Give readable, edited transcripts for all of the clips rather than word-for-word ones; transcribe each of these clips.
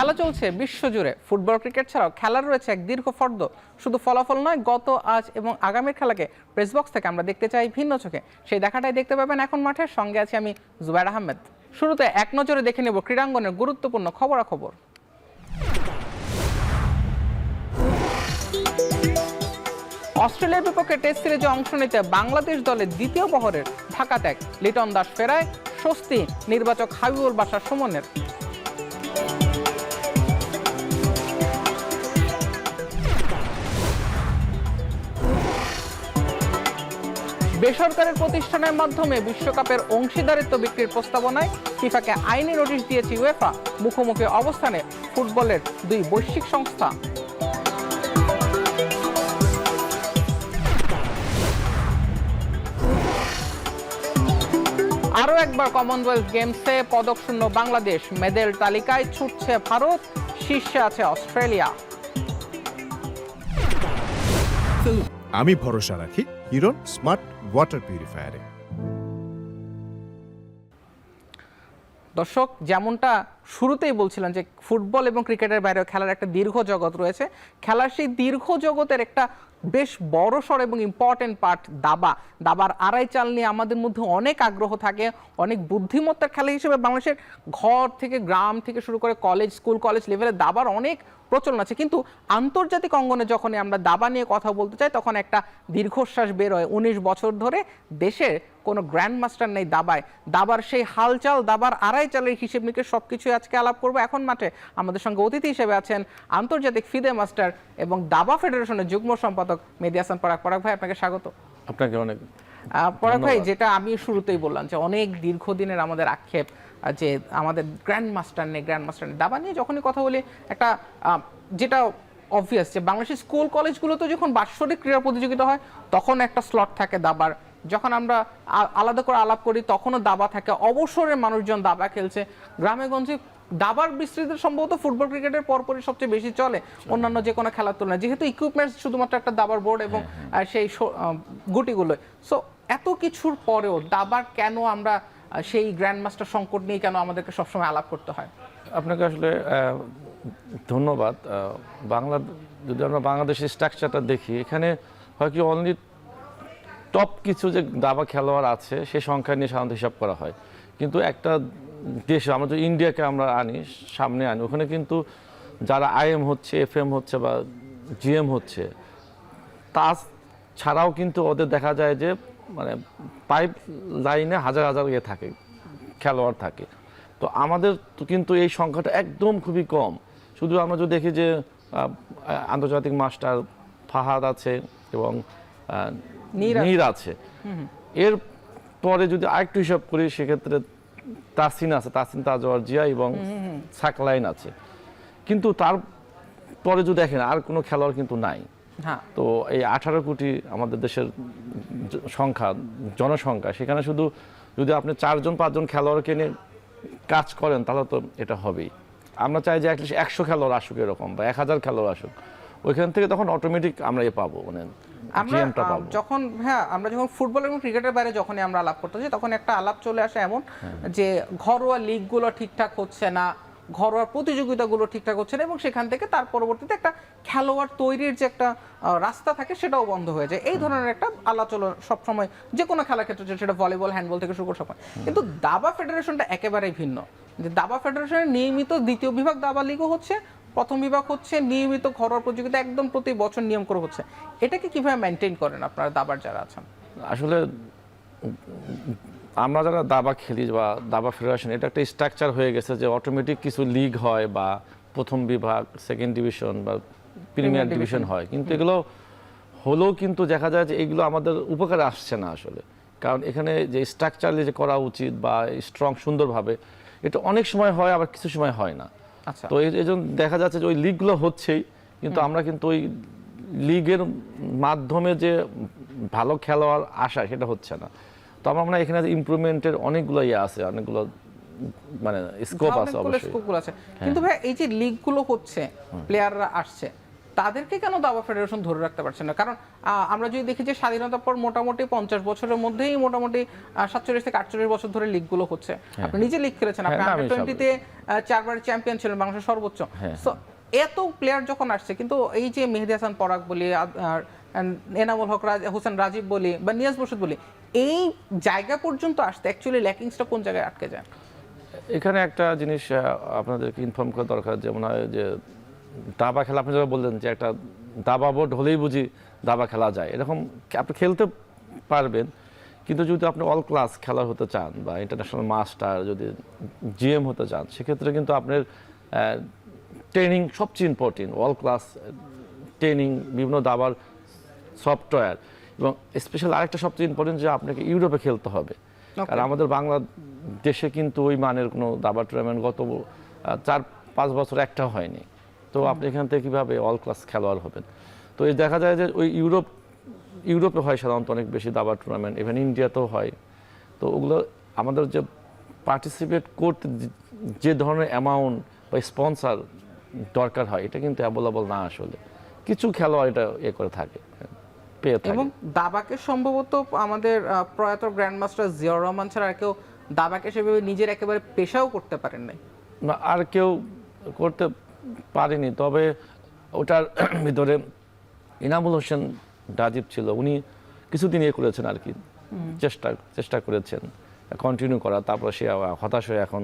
খেলা চলছে বিশ্বজুড়ে। ফুটবল ক্রিকেট ছাড়াও খেলার রয়েছে এক দীর্ঘ ফর্দ। শুধু ফলাফল নয়, গত, আজ এবং আগামীর খেলাকে প্রেস বক্স থেকে আমরা দেখতে চাই ভিন্ন চোখে। সেই দেখাটাই দেখতে পাবেন এখন মাঠের সঙ্গে আছি আমি জুবাইর আহমেদ। শুরুতে এক নজরে দেখে নেব ক্রীড়াঙ্গনের গুরুত্বপূর্ণ খবরাখবর। অস্ট্রেলিয়ার বিপক্ষে টেস্ট সিরিজে অংশ নিতে বাংলাদেশ দলের দ্বিতীয় বহরের ঢাকা ত্যাগ। লিটন দাস ফেরায়, স্বস্তি নির্বাচক হাবিবুল বাশার সুমনের। বেসরকারি প্রতিষ্ঠানের মাধ্যমে বিশ্বকাপের অংশীদারিত্ব বিক্রির প্রস্তাবনায় ফিফাকে আইনি নোটিশ দিয়েছে উয়েফা। মুখোমুখি অবস্থানে ফুটবলের দুই বৈশ্বিক সংস্থা। আরও একবার কমনওয়েলথ গেমসে পদক শূন্য বাংলাদেশ। মেডেল তালিকায় ছুটছে ভারত, শীর্ষে আছে অস্ট্রেলিয়া। আমি ভরসা রাখি হিরন স্মার্ট ওয়াটার পিউরিফায়ারে। দর্শক, যেমনটা শুরুতেই বলছিলাম যে ফুটবল এবং ক্রিকেটের বাইরেও খেলার একটা দীর্ঘ জগৎ রয়েছে। খেলার সেই দীর্ঘ জগতের একটা বেশ বড়সড় এবং ইম্পর্টেন্ট পার্ট দাবার আড়াই চাল নিয়ে আমাদের মধ্যে অনেক আগ্রহ থাকে। অনেক বুদ্ধিমত্তার খেলা হিসেবে বাংলাদেশের ঘর থেকে, গ্রাম থেকে শুরু করে কলেজ, স্কুল কলেজ লেভেলে দাবার অনেক প্রচলন আছে। কিন্তু আন্তর্জাতিক অঙ্গনে যখনই আমরা দাবা নিয়ে কথা বলতে চাই, তখন একটা দীর্ঘশ্বাস বের হয়। 19 বছর ধরে দেশের কোনো গ্র্যান্ড মাস্টার নেই দাবায়। দাবার সেই হালচাল, দাবার আড়াই চালের হিসেব নিকেশ সবকিছুই আজকে আলাপ করবো। এখন মাঠে আমাদের সঙ্গে অতিথি হিসেবে আছেন আন্তর্জাতিক ফিদে মাস্টার এবং দাবা ফেডারেশনের যুগ্ম সম্পাদক মেহেদী হাসান পরাগ। পরাগ ভাই, আপনাকে স্বাগত। আপনাকে অনেক পরাগ ভাই, যেটা আমি শুরুতেই বললাম যে অনেক দীর্ঘদিনের আমাদের আক্ষেপ যে আমাদের গ্র্যান্ড মাস্টার নেই। দাবা নিয়ে যখনই কথা বলি, একটা যেটা অবভিয়াস যে বাংলাদেশের স্কুল কলেজগুলোতে যখন বাৎসরিক ক্রীড়া প্রতিযোগিতা হয় তখন একটা স্লট থাকে দাবার। যখন আমরা আলাদা করে আলাপ করি তখনও দাবা থাকে। অবসরের মানুষজন দাবা খেলছে। গ্রামে গঞ্জে দাবার বিস্তৃতি সম্ভবত ফুটবল ক্রিকেটের পরপরই সবচেয়ে বেশি চলে অন্যান্য যে কোনো খেলার তুলনায়, যেহেতু ইকুইপমেন্টস শুধুমাত্র একটা দাবার বোর্ড এবং সেই গুটিগুলো। সো এত কিছুর পরেও দাবার কেন আমরা সেই গ্র্যান্ড মাস্টার সংকট নিয়ে কেন আমাদেরকে সবসময় আলাপ করতে হয়? আপনাকে আসলে ধন্যবাদ। যদি আমরা বাংলাদেশের স্ট্রাকচারটা দেখি, এখানে হয় কি অনলি টপ কিছু যে দাবা খেলোয়াড় আছে সে সংখ্যা নিয়ে সাধারণত হিসাব করা হয়। কিন্তু একটা দেশে আমরা যদি ইন্ডিয়াকে আমরা সামনে আনি, ওখানে কিন্তু যারা IM হচ্ছে, FM হচ্ছে বা GM হচ্ছে, তা ছাড়াও কিন্তু ওদের দেখা যায় যে মানে পাইপ লাইনে হাজার হাজার থাকে, খেলোয়াড় থাকে। তো আমাদের তো কিন্তু এই সংখ্যাটা একদম খুবই কম। শুধু আমরা যদি দেখি যে আন্তর্জাতিক মাস্টার ফাহাদ আছে এবং নীর আছে, এর পরে যদি আরেকটু হিসাব করি সেক্ষেত্রে তাসিন আছে, তাসিন তাজওয়ার জিয়া এবং সাকলাইন আছে। কিন্তু তারপরে যদি দেখেন আর কোনো খেলোয়াড় কিন্তু নাই। তো এই 18 কোটি আমাদের দেশের সংখ্যা, জনসংখ্যা, সেখানে শুধু যদি আপনি 4-5জন খেলোয়াড়কে নিয়ে কাজ করেন তাহলে তো এটা হবেই। আমরা চাই যে অ্যাটলিস্ট 100 খেলোয়াড় আসুক এরকম, বা 1000 খেলোয়াড় আসুক। ওইখান থেকে তখন অটোমেটিক আমরা পাবো, মানে আমরা যখন ফুটবল এবং ক্রিকেটের বাইরে যখনই আমরা আলাপ করতে যাই তখন একটা আলাপ চলে আসে এমন যে ঘরোয়া লিগগুলো ঠিকঠাক হচ্ছে না, ঘরোয়া প্রতিযোগিতাগুলো ঠিকঠাক হচ্ছে না, এবং সেখান থেকে তার পরবর্তীতে একটা খেলোয়াড় তৈরির যে একটা রাস্তা থাকে সেটাও বন্ধ হয়ে যায়। এই ধরনের একটা আলোচনা সবসময় যে কোনো খেলার ক্ষেত্রে, সেটা ভলিবল, হ্যান্ডবল থেকে শুরু করে সবাই। কিন্তু দাবা ফেডারেশনটা একেবারেই ভিন্ন। যে দাবা ফেডারেশনের নিয়মিত দ্বিতীয় বিভাগ দাবা লিগও হচ্ছে, প্রথম বিভাগ হচ্ছে, নিয়মিত ঘরোয়া প্রতিযোগিতা একদম প্রতি বছর নিয়ম করে হচ্ছে। এটাকে কিভাবে মেনটেন করেন আপনারা দাবার যারা আছেন? আসলে আমরা যারা দাবা খেলি বা দাবা ফেডারেশন, এটা একটা স্ট্রাকচার হয়ে গেছে যে অটোমেটিক কিছু লিগ হয় বা প্রথম বিভাগ, সেকেন্ড ডিভিশন বা প্রিমিয়ার ডিভিশন হয়। কিন্তু এগুলো হলেও কিন্তু দেখা যায় যে এগুলো আমাদের উপকারে আসছে না আসলে। কারণ এখানে যে স্ট্রাকচারলি যে করা উচিত বা স্ট্রং সুন্দরভাবে, এটা অনেক সময় হয়, আবার কিছু সময় হয় না। তো এই জন্য দেখা যাচ্ছে যে ওই লিগগুলো হচ্ছেই, কিন্তু আমরা কিন্তু ওই লিগের মাধ্যমে যে ভালো খেলোয়াড় আসা সেটা হচ্ছে না। তো আমরা মনে হয় এখানে ইমপ্রুভমেন্টের অনেকগুলো আছে, অনেকগুলো মানে স্কোপ আছে অবশ্যই। কিন্তু ভাই এই যে লিগগুলো হচ্ছে, প্লেয়াররা আসছে, তাদেরকে কেন দাবা ফেডারেশন ধরে রাখতে পারছে না? কারণ আমরা যদি দেখি যে স্বাধীনতার পর মোটামুটি 50 বছরের মধ্যেই মোটামুটি 47 থেকে 48 বছর ধরে লিগগুলো হচ্ছে। আপনি নিজে লিগ খেলেছেন, আপনি হ্যাঁ, আমি আন্ডার 20-তে 4বার চ্যাম্পিয়ন ছিলেন, বাংলাদেশের সর্বোচ্চ। সো এত প্লেয়ার যখন আসছে, কিন্তু এই যে মেহেদী হাসান পরাগ বলি, এনামুল হক হোসেন রাজীব বলি বা নিয়াজ মোর্শেদ বলি, এই জায়গা পর্যন্ত আসতে অ্যাকচুয়ালি ল্যাকিংসটা কোন জায়গায় আটকে যায়? এখানে একটা জিনিস আপনাদেরকে ইনফর্ম করা দরকার, যেমন হয় যে দাবা খেলা, আপনি যেটা বললেন যে একটা দাবা বোর্ড হলেই বুঝি দাবা খেলা যায়, এরকম আপনি খেলতে পারবেন, কিন্তু যদি আপনি অল ক্লাস খেলা হতে চান বা ইন্টারন্যাশনাল মাস্টার যদি জিএম হতে চান, সেক্ষেত্রে কিন্তু আপনার ট্রেনিং সবচেয়ে ইম্পর্টেন্ট। অল ক্লাস ট্রেনিং, বিভিন্ন দাবার সফটওয়্যার, এবং স্পেশাল আরেকটা সবচেয়ে ইম্পর্টেন্ট যে আপনাকে ইউরোপে খেলতে হবে। আর আমাদের বাংলাদেশে কিন্তু ওই মানের কোনো দাবা টুর্নামেন্ট গত 4-5 বছর একটা হয়নি। তো আপনি এখান থেকে কীভাবে অল ক্লাস খেলোয়াড় হবেন? তো এই দেখা যায় যে ওই ইউরোপে হয় সাধারণত অনেক বেশি দাবা টুর্নামেন্ট, ইভেন ইন্ডিয়াতেও হয়। তো ওগুলো আমাদের যে পার্টিসিপেট করতে যে ধরনের অ্যামাউন্ট বা স্পন্সার দরকার হয়, এটা কিন্তু অ্যাভেলেবল না। আসলে কিছু খেলোয়াড় এটা করে থাকে, পেয়ে থাকে। এবং দাবাকে সম্ভবত আমাদের প্রয়াত গ্র্যান্ডমাস্টার জিয়াউর রহমান ছাড়া আর কেউ দাবাকে সেভাবে নিজের একেবারে পেশাও করতে পারেন নাই। না, আর কেউ করতে পারেনি। তবে ওটার ভিতরে ইনামুল হোসেন রাজীব ছিল, উনি কিছুদিন করেছেন আর কি, চেষ্টা করেছেন কন্টিনিউ করা। তারপর সে হতাশ হয়ে এখন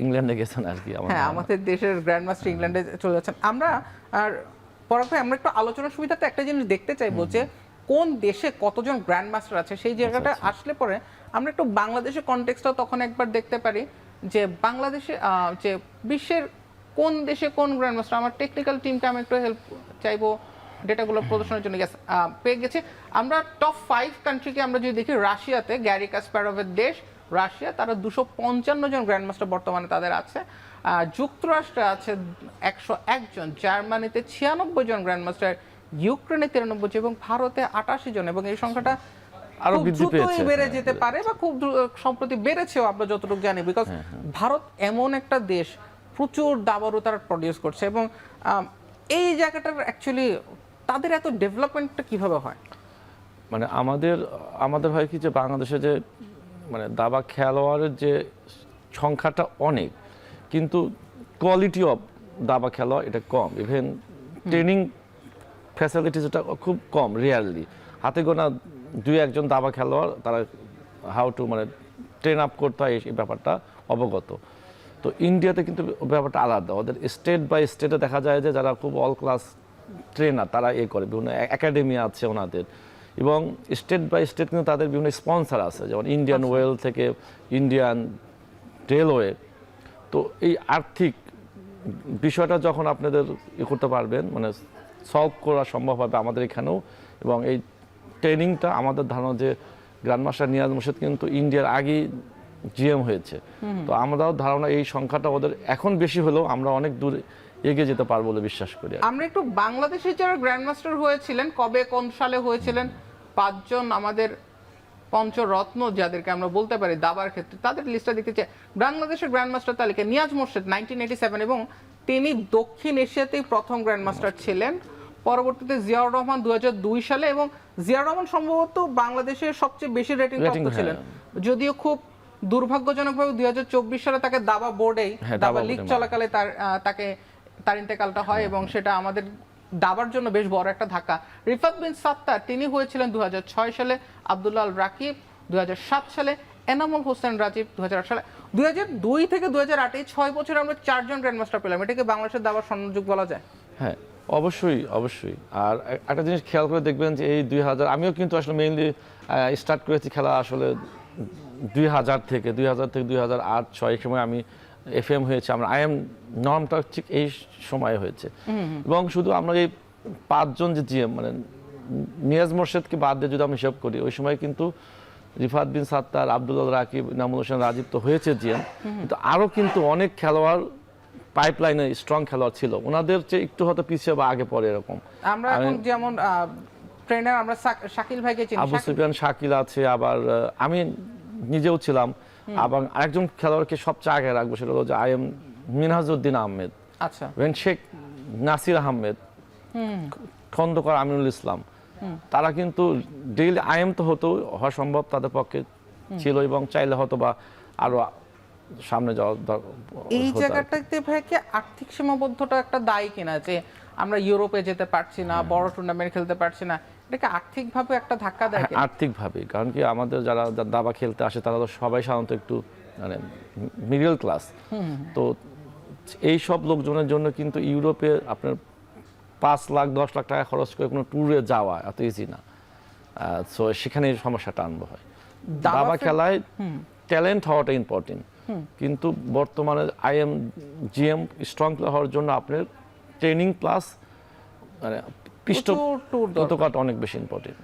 ইংল্যান্ডে গেছেন আর কি। হ্যাঁ, আমাদের দেশের গ্র্যান্ডমাস্টার ইংল্যান্ডে চলে যাচ্ছেন। আমরা আর পরাগ ভাই, আমরা একটু আলোচনার সুবিধাতে একটা জিনিস দেখতে চাইবো যে কোন দেশে কতজন গ্র্যান্ডমাস্টার আছে, সেই জায়গাটা আসলে পরে আমরা একটু বাংলাদেশের কনটেক্সটটাও তখন একবার দেখতে পারি যে বাংলাদেশে যে বিশ্বের কোন দেশে কোন গ্র্যান্ডমাস্টার। আমার টেকনিক্যাল টিমকে আমি একটু হেল্প চাইবো ডেটাগুলো প্রদর্শনের জন্য। পেয়ে গেছে। আমরা টপ 5 কান্ট্রিকে আমরা যদি দেখি, রাশিয়াতে গ্যারি কাসপারভের দেশ রাশিয়া, তারা 255 জন গ্র্যান্ডমাস্টার বর্তমানে তাদের আছে। যুক্তরাষ্ট্রে আছে 101 জন, জার্মানিতে 96 জন গ্র্যান্ডমাস্টার, ইউক্রেনে 93 জন এবং ভারতে 88 জন। এবং এই সংখ্যাটা আরো বৃদ্ধি পেয়েছে, বেড়ে যেতে পারে বা খুব সম্প্রতি বেড়েছেও আমরা যতটুকু জানি, বিকজ ভারত এমন একটা দেশ প্রচুর দাবারও তারা প্রডিউস করছে। এবং এই জায়গাটার অ্যাকচুয়ালি তাদের এত ডেভেলপমেন্টটা কিভাবে হয়? মানে আমাদের হয় কি যে বাংলাদেশে যে মানে দাবা খেলোয়াড়ের যে সংখ্যাটা অনেক, কিন্তু কোয়ালিটি অফ দাবা খেলোয়াড় এটা কম। ইভেন ট্রেনিং ফ্যাসিলিটিসটা খুব কম, রিয়ারলি হাতে গোনা 2-1 জন দাবা খেলোয়াড় তারা হাউ টু মানে ট্রেন আপ করতে হয় এই ব্যাপারটা অবগত। তো ইন্ডিয়াতে কিন্তু ব্যাপারটা আলাদা। ওদের স্টেট বাই স্টেটে দেখা যায় যে যারা খুব অল ক্লাস ট্রেনার তারা করে, বিভিন্ন একাডেমি আছে ওনাদের, এবং স্টেট বাই স্টেট কিন্তু তাদের বিভিন্ন স্পন্সার আছে, যেমন ইন্ডিয়ান ওয়েল থেকে ইন্ডিয়ান রেলওয়ে। তো এই আর্থিক বিষয়টা যখন আপনাদের করতে পারবেন, মানে সলভ করা সম্ভব হবে আমাদের এখানেও। এবং এই ট্রেনিংটা আমাদের ধারণা যে গ্র্যান্ডমাস্টার নিয়াজ মোর্শেদ কিন্তু ইন্ডিয়ার আগেই জিএম হয়েছে। তো আমরাও ধারণা এই সংখ্যাটা ওদের এখন বেশি হলেও আমরা অনেক দূর এগিয়ে যেতে পারবো বলে বিশ্বাস করি। আমরা একটু বাংলাদেশের যারা গ্র্যান্ডমাস্টার হয়েছিলেন, কবে কোন সালে হয়েছিলেন, 5 জন আমাদের পঞ্চরত্ন যাদেরকে আমরা বলতে পারি দাবার ক্ষেত্রে, তাদের লিস্টটা দেখতে চাই। বাংলাদেশের গ্র্যান্ডমাস্টার তালিকা নিয়াজ মোর্শেদ 1987, এবং তিনি দক্ষিণ এশিয়াতেই প্রথম গ্র্যান্ডমাস্টার ছিলেন। পরবর্তীতে জিয়াউর রহমান 2002 সালে, এবং জিয়াউর রহমান সম্ভবত বাংলাদেশের সবচেয়ে বেশি রেটিং প্রাপ্ত ছিলেন, যদিও খুব দুর্ভাগ্যজনকভাবে 2024 সালে তাকে দাবা বোর্ডেই দাবা লিগ চলাকালে তার ইন্তেকালটা হয়, এবং সেটা আমাদের দাবার জন্য বেশ বড় একটা ধাক্কা। রিফাত বিন সাত্তার তিনি হয়েছিলেন 2006 সালে, আব্দুল্লাহ আল রাকিব 2007 সালে, এনামুল হোসেন রাজীব 2008 সালে। 2002 থেকে 2008 এই 6 বছরে আমরা 4 জন গ্র্যান্ডমাস্টার পেলাম। এটাকে বাংলাদেশের দাবার স্বর্ণযুগ বলা যায়? হ্যাঁ, অবশ্যই। আর একটা জিনিস খেয়াল করে দেখবেন যে এই 2000, আমিও কিন্তু আসলে মেইনলি স্টার্ট করেছি খেলা আসলে 2000 থেকে 2008-06 এই সময় আমি এফএম হয়েছে, আমরা আইএম নর্মটা ঠিক এই সময় হয়েছে। এবং শুধু আমরা এই 5 জন যে জিএম, মানে নিয়াজ মোর্শেদকে বাদ দিয়ে যদি আমি হিসাব করি, ওই সময় কিন্তু রিফাত বিন সাত্তার, আব্দুল্লাহ রাকিব, ইনামুল হোসেন রাজীব তো হয়েছে জিএম, কিন্তু আরও কিন্তু অনেক খেলোয়াড় পাইপলাইনে স্ট্রং খেলোয়াড় ছিল, ওনাদের চেয়ে একটু হয়তো পিছিয়ে বা আগে পরে এরকম। আমরা এখন যেমন ট্রেনার আমরা শাকিল ভাইকে চিনি, আবু সুফিয়ান শাকিল আছে, আবার আমি নিজেও ছিলাম। আবার আরেকজন খেলোয়াড়কে সবচেয়ে আগে রাখবো, সেটা হলো যে আইএম মিনহাজউদ্দিন আহমেদ, আচ্ছা, শেখ নাসির আহমেদ, খন্দকার আমিনুল ইসলাম, তারা কিন্তু ডেইলি আইএম তো হতো, হওয়া সম্ভব তাদের পক্ষে ছিল, এবং চাইলে হয়তো বা আরো সামনে যাওয়া এই হতো। জায়গাটাতে ভাই কি আর্থিক সীমাবদ্ধতা একটা দায়ী কিনা যে আমরা ইউরোপে যেতে পারছি না, বড় টুর্নামেন্ট খেলতে পারছি না, এটাকে আর্থিকভাবে একটা ধাক্কা দেয় কিনা? আর্থিকভাবে, কারণ কি আমাদের যারা দাবা খেলতে আসে তারা তো সবাই সাধারণত একটু মানে মিডল ক্লাস, তো এই সব লোকজনের জন্য কিন্তু ইউরোপে আপনার 5 লাখ 10 লাখ টাকা খরচ করে কোনো ট্যুরে যাওয়া এত ইজি না। সো সেখানে সমস্যাটা আনন্দ হয়। দাবা খেলায় ট্যালেন্ট হওয়াটা ইম্পর্টেন্ট, কিন্তু বর্তমানে আইএম জিএম স্ট্রং হওয়ার জন্য আপনার ট্রেনিং প্লাস মানে পৃষ্ঠপোষকতা অনেক বেশি ইম্পর্টেন্ট।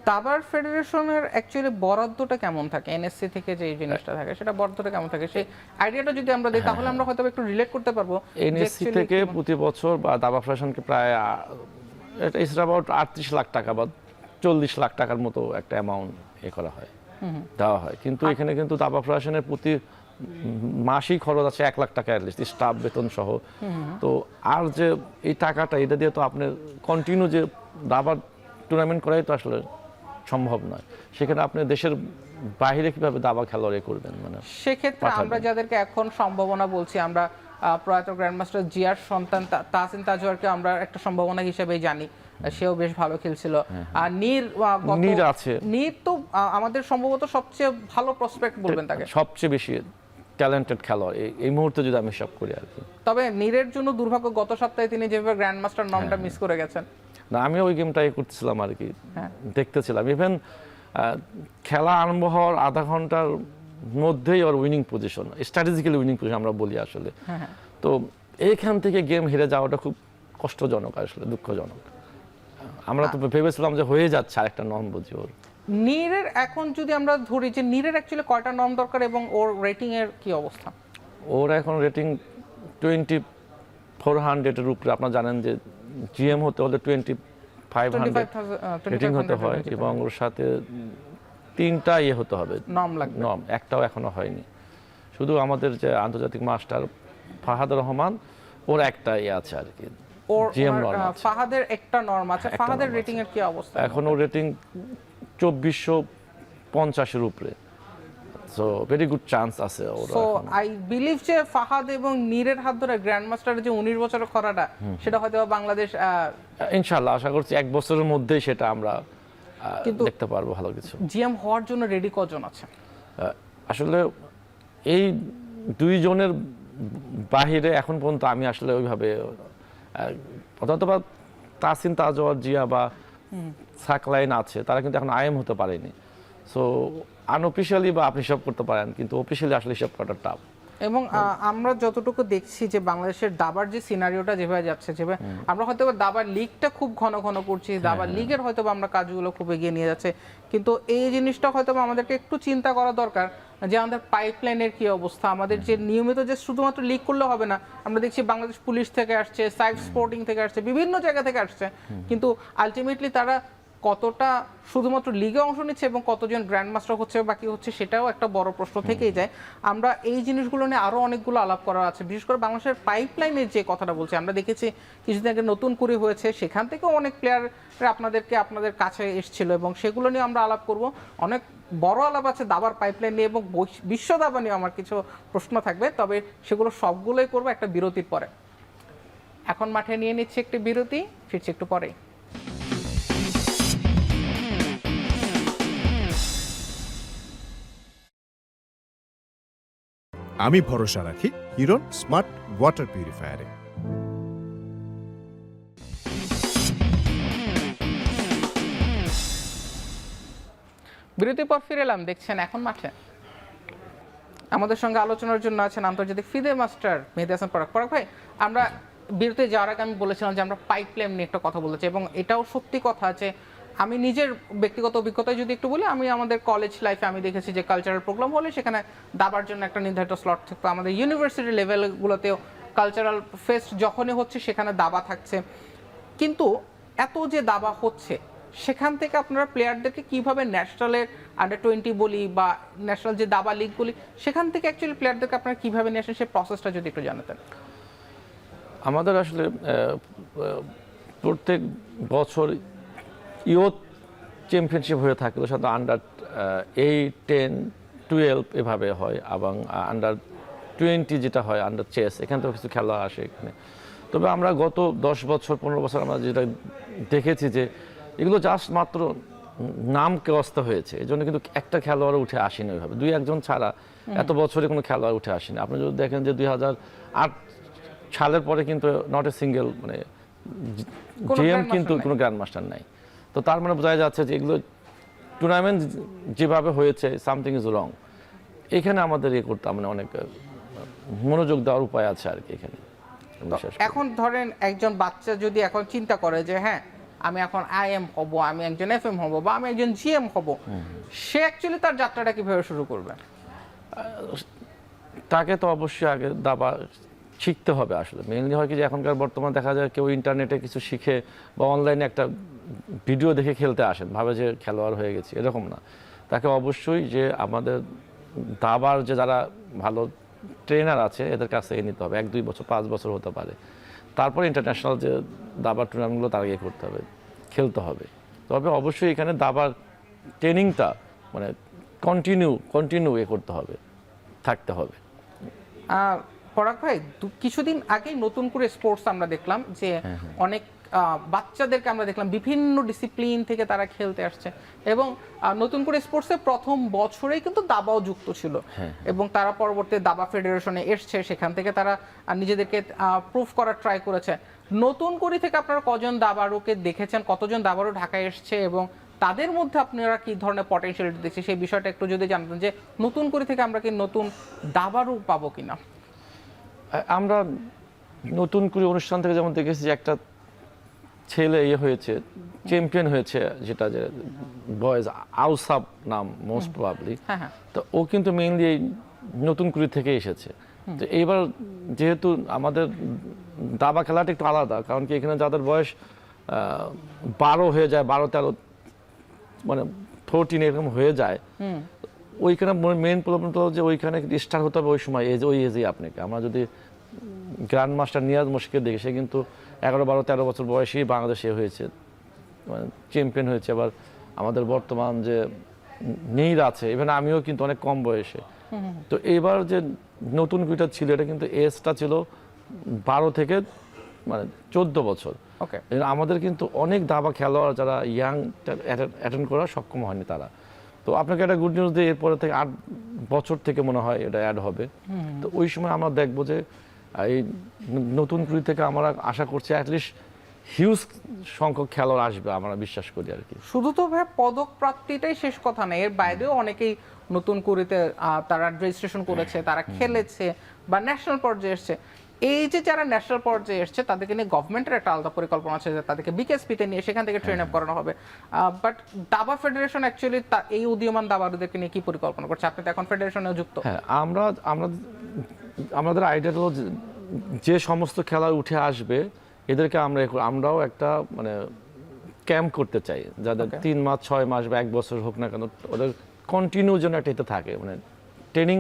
দাবার ফেডারেশনের অ্যাকচুয়ালি বরাদ্দটা কেমন থাকে, এনএসসি থেকে যে এই জিনিসটা থাকে সেটা বরাদ্দটা কেমন থাকে, সেই আইডিয়াটা যদি আমরা দিই তাহলে আমরা হয়তো একটু রিলেট করতে পারবো। এনএসসি থেকে প্রতি বছর বা দাবা ফেডারেশনকে প্রায় এটা ইজ অ্যাবাউট 38 লাখ টাকা বা 40 লাখ টাকার মতো একটা অ্যামাউন্ট করা হয়, দেওয়া হয়। কিন্তু এখানে কিন্তু দাবা ফেডারেশনের প্রতি মাসিক খরচ আছে 1 লাখ টাকা অ্যাটলিস্ট, স্টাফ বেতন সহ। তো আর যে এই টাকাটা এটা দিয়ে তো আপনার কন্টিনিউ যে দাবার টুর্নামেন্ট করাই তো আসলে সম্ভব নয়। সেখানে আপনি দেশের বাইরে কিভাবে দাবা খেলোয়াড় করবেন, মানে সেক্ষেত্রে আমরা যাদেরকে এখন সম্ভাবনা বলছি, আমরা প্রয়াত গ্র্যান্ডমাস্টার জিয়ার সন্তান তাহসিন তাজওয়ারকে আমরা একটা সম্ভাবনা হিসেবেই জানি, সেও বেশ ভালো খেলছিল। আর নীর আছে, নীর তো আমাদের সম্ভবত সবচেয়ে ভালো প্রসপেক্ট বলবেন তাকে, সবচেয়ে বেশি ট্যালেন্টেড খেলোয়াড় এই মুহূর্তে যদি আমি সব করি আর কি। তবে নীরের জন্য দুর্ভাগ্য গত সপ্তাহে তিনি যেভাবে গ্র্যান্ডমাস্টার নামটা মিস করে গেছেন। না, আমি ওই গেমটাই করতেছিলাম আর কি, দেখতেছিলাম। ইভেন খেলা আরম্ভ হওয়ার আধা ঘন্টার মধ্যেই ওর winning position, strategically winning position আমরা বলি আসলে। তো এইখান থেকে গেম হেরে যাওয়াটা খুব কষ্টজনক, আসলে দুঃখজনক। আমরা তো ভেবেছিলাম যে হয়ে যাচ্ছে আরেকটা নর্ম বুঝি ওর। নীরের এখন যদি আমরা ধরি যে নীরের অ্যাকচুয়ালি কয়টা নর্ম দরকার এবং ওর রেটিং এর কি অবস্থা? ওর এখন রেটিং 2400 এর উপরে। আপনারা জানেন যে জিএম হতে হলে 2500 রেটিং হতে হয়, এবং ওর সাথে 3টা হতে হবে নর্ম লাগবে, নর্ম একটাও এখনো হয়নি। শুধু আমাদের যে আন্তর্জাতিক মাস্টার ফাহাদ রহমান, ওর একটা আছে আর কি, ওর জিএম নর্ম। ফাহাদের একটা নর্ম আছে, ফাহাদের রেটিং এর কি অবস্থা? এখন ওর রেটিং 2450 এর উপরে, সো ভেরি গুড চান্স আছে ওর। সো আই বিলিভ যে ফাহাদ এবং নীরের হাত ধরে গ্র্যান্ডমাস্টারের যে 19 বছরের খরাটা, সেটা হয়তো বাংলাদেশ ইনশাআল্লাহ আশা করছি 1 বছরের মধ্যেই সেটা আমরা দেখতে পারবো ভালো কিছু। জিএম হওয়ার জন্য রেডি কজন আছে? আসলে এই 2 জনের বাহিরে এখন পর্যন্ত আমি আসলে ওইভাবে অথবা তাহসিন তাজওয়ার জিয়া বা সাকলাইন আছে, তারা কিন্তু এখন আইএম হতে পারেনি। সো আনঅফিশিয়ালি বা আপনি সব করতে পারেন, কিন্তু অফিশিয়ালি আসলে সব করাটা টাফ। এবং আমরা যতটুকু দেখছি যে বাংলাদেশের দাবার যে সিনারিওটা যেভাবে যাচ্ছে, যেভাবে আমরা হয়তো দাবার লিগটা খুব ঘন ঘন করছি, দাবার লিগের হয়তো আমরা কাজগুলো খুব এগিয়ে নিয়ে যাচ্ছে, কিন্তু এই জিনিসটা হয়তো আমাদেরকে একটু চিন্তা করা দরকার যে আমাদের পাইপলাইনের কি অবস্থা। আমাদের যে নিয়মিত যে শুধুমাত্র লিগ করলে হবে না, আমরা দেখছি বাংলাদেশ পুলিশ থেকে আসছে, সাইফ স্পোর্টিং থেকে আসছে, বিভিন্ন জায়গা থেকে আসছে, কিন্তু আলটিমেটলি তারা কতটা শুধুমাত্র লিগে অংশ নিচ্ছে এবং কতজন গ্র্যান্ডমাস্টার হচ্ছে বাকি হচ্ছে, সেটাও একটা বড় প্রশ্ন থেকেই যায়। আমরা এই জিনিসগুলো নিয়ে আরো অনেকগুলো আলাপ করা আছে, বিশেষ করে বাংলাদেশের পাইপলাইনের যে কথাটা বলছি, আমরা দেখেছি কিছুদিন আগে নতুন করে হয়েছে, সেখান থেকেও অনেক প্লেয়ার আপনাদের কাছে এসেছিল, এবং সেগুলো নিয়ে আমরা আলাপ করব। অনেক বড় আলাপ আছে দাবার পাইপলাইন নিয়ে, এবং বিশ্ব দাবা নিয়ে আমার কিছু প্রশ্ন থাকবে, তবে সেগুলো সবগুলোই করবো একটা বিরতির পরে। এখন মাঠে নিয়ে নিচ্ছে একটি বিরতি, ফিরছি একটু পরে। আমি ভরসা রাখি হিরন স্মার্ট ওয়াটার পিউরিফায়ারে। বিরতির পর ফিরে এলাম, দেখছেন এখন মাঠে। আমাদের সঙ্গে আলোচনার জন্য আছেন আন্তর্জাতিক ফিদে মাস্টার মেহেদী হাসান পরাগ। পরাগ ভাই, আমরা বিরতি যাওয়ার আগে আমি বলেছিলাম যে আমরা পাইপলাইন নিয়ে একটা কথা বলেছি, এবং এটাও সত্যি কথা যে আমি নিজের ব্যক্তিগত অভিজ্ঞতায় যদি একটু বলি, আমি আমাদের কলেজ লাইফে আমি দেখেছি যে কালচারাল প্রোগ্রাম হলে সেখানে দাবার জন্য একটা নির্ধারিত স্লট থাকতো। আমাদের ইউনিভার্সিটি লেভেলগুলোতেও কালচারাল ফেস্ট যখনই হচ্ছে সেখানে দাবা থাকছে, কিন্তু এত যে দাবা হচ্ছে সেখান থেকে আপনারা প্লেয়ারদেরকে কিভাবে ন্যাশনালের আন্ডার-20 বলি বা ন্যাশনাল যে দাবা লিগ বলি, সেখান থেকে অ্যাকচুয়ালি প্লেয়ারদেরকে আপনারা কিভাবে নিয়ে আসেন, সেই প্রসেসটা যদি একটু জানাতেন। আমাদের আসলে প্রত্যেক বছর ইয়ুথ চ্যাম্পিয়নশিপ হয়ে থাকে সাধারণত আন্ডার 8, 10, 12 এভাবে হয়, এবং আন্ডার 20 যেটা হয় আন্ডার চেস, এখান থেকেও কিছু খেলা আসে এখানে। তবে আমরা গত 10 বছর 15 বছর আমরা যেটা দেখেছি যে এগুলো জাস্ট মাত্র নাম কেওয়াস্তা হয়েছে, এই জন্য কিন্তু একটা খেলোয়াড় উঠে আসেনি ওইভাবে, 2-1 ছাড়া এত বছরে কোনো খেলোয়াড় উঠে আসেনি। আপনি যদি দেখেন যে 2008 সালের পরে কিন্তু নট এ সিঙ্গেল মানে জিএম কিন্তু কোনো গ্র্যান্ড মাস্টার নাই। তো তার মানে বোঝা যাচ্ছে যে এগুলো টুর্নামেন্ট যেভাবে হয়েছে সামথিং ইজ রং। এখানে আমাদের করতে মানে অনেক মনোযোগ দেওয়ার উপায় আছে আর কি এখানে। এখন ধরেন একজন বাচ্চা যদি এখন চিন্তা করে যে হ্যাঁ আমি এখন আইএম হব, আমি একজন এফএম হব, বা আমি একজন জিএম হব, সে অ্যাকচুয়ালি তার যাত্রাটা কিভাবে শুরু করবে? তাকে তো অবশ্যই আগে দাবা শিখতে হবে। আসলে মেইনলি হয় কি যে এখনকার বর্তমানে দেখা যায় কেউ ইন্টারনেটে কিছু শিখে বা অনলাইনে একটা ভিডিও দেখে খেলতে আসেন, ভাবে যে খেলোয়াড় হয়ে গেছে, এরকম না। তাকে অবশ্যই যে আমাদের দাবার যে যারা ভালো ট্রেনার আছে এদের কাছে নিতে হবে, 1-2 বছর 5 বছর হতে পারে। তারপরে ইন্টারন্যাশনাল যে দাবার টুর্নামেন্টগুলো তার আগে করতে হবে, খেলতে হবে। তবে অবশ্যই এখানে দাবার ট্রেনিংটা মানে কন্টিনিউ করতে হবে, থাকতে হবে। পরাগ ভাই, কিছুদিন আগেই নতুন করে স্পোর্টস আমরা দেখলাম যে অনেক বাচ্চাদেরকে আমরা দেখলাম বিভিন্ন ডিসিপ্লিন থেকে তারা খেলতে আসছে, এবং নতুন করে স্পোর্টসের প্রথম বছরেই কিন্তু দাবাও যুক্ত ছিল, এবং তারা পরবর্তী দাবা ফেডারেশনে এসছে, সেখান থেকে তারা নিজেদেরকে প্রুফ করার ট্রাই করেছে। নতুন করে থেকে আপনারা কজন দাবাড়ুকে দেখেছেন, কতজন দাবাড়ু ঢাকায় এসছে, এবং তাদের মধ্যে আপনারা কি ধরনের পটেনশিয়ালিটি দেখছেন, সেই বিষয়টা একটু যদি জানতেন যে নতুন করে থেকে আমরা কি নতুন দাবাড়ু পাবো কিনা? আমরা নতুন করে অনুষ্ঠান থেকে যেমন দেখেছি যে একটা ছেলে হয়েছে, চ্যাম্পিয়ন হয়েছে, যেটা যে বয়েজ আউসাব নাম মোস্ট প্রবাবলি। তো ও কিন্তু মেইনলি এই নতুন কুড়ি থেকে এসেছে। তো এইবার যেহেতু আমাদের দাবা খেলাটা একটু আলাদা, কারণ কি এখানে যাদের বয়স 12 হয়ে যায়, 12-13 মানে 14 এরকম হয়ে যায়, ওইখানে মেইন প্রবলেম তো যে ওইখানে স্টার হতে হবে ওই সময়, ওই এজেই আপনাকে। আমরা যদি গ্র্যান্ড মাস্টার নিয়াজ মুশকিল দেখি, সে কিন্তু 11, 12, 13 বছর বয়সেই বাংলাদেশে হয়েছে, মানে চ্যাম্পিয়ন হয়েছে। আবার আমাদের বর্তমান যে নীর আছে, ইভেন আমিও কিন্তু অনেক কম বয়সে। তো এইবার যে নতুন কুইটা ছিল, এটা কিন্তু এজটা ছিল 12 থেকে মানে 14 বছর। আমাদের কিন্তু অনেক দাবা খেলোয়াড় যারা ইয়াং অ্যাটেন্ড করা সক্ষম হয়নি তারা। তো আপনাকে একটা গুড নিউজ দিয়ে এরপরে থেকে 8 বছর থেকে মনে হয় এটা অ্যাড হবে। তো ওই সময় আমরা দেখবো যে এই নতুন কুড়ি থেকে আমরা আশা করছি অ্যাটলিস্ট হিউজ সংখ্যক খেলোয়াড় আসবে, আমরা বিশ্বাস করি আর কি। শুধু তো ভাই পদক প্রাপ্তিটাই শেষ কথা না, এর বাইরেও অনেকেই নতুন কুড়িতে তারা রেজিস্ট্রেশন করেছে, তারা খেলেছে বা ন্যাশনাল পর্যায়ে এসছে। এই যে যারা ন্যাশনাল পর্যায়ে এসছে তাদেরকে নিয়ে গভর্নমেন্টের একটা আলাদা পরিকল্পনা আছে যে তাদেরকে বিকেএসপিতে নিয়ে সেখান থেকে ট্রেন আপ করানো হবে। বাট দাবা ফেডারেশন অ্যাকচুয়ালি এই উদীয়মান দাবাড়ুদেরকে নিয়ে কি পরিকল্পনা করছে? আপনি তো এখন ফেডারেশনেও যুক্ত। হ্যাঁ, আমাদের আইডিয়া হলো যে সমস্ত খেলা উঠে আসবে এদেরকে আমরাও একটা মানে ক্যাম্প করতে চাই, যাদের 3 মাস 6 মাস বা 1 বছর হোক না কেন, ওদের কন্টিনিউ যেন একটা এতে থাকে, মানে ট্রেনিং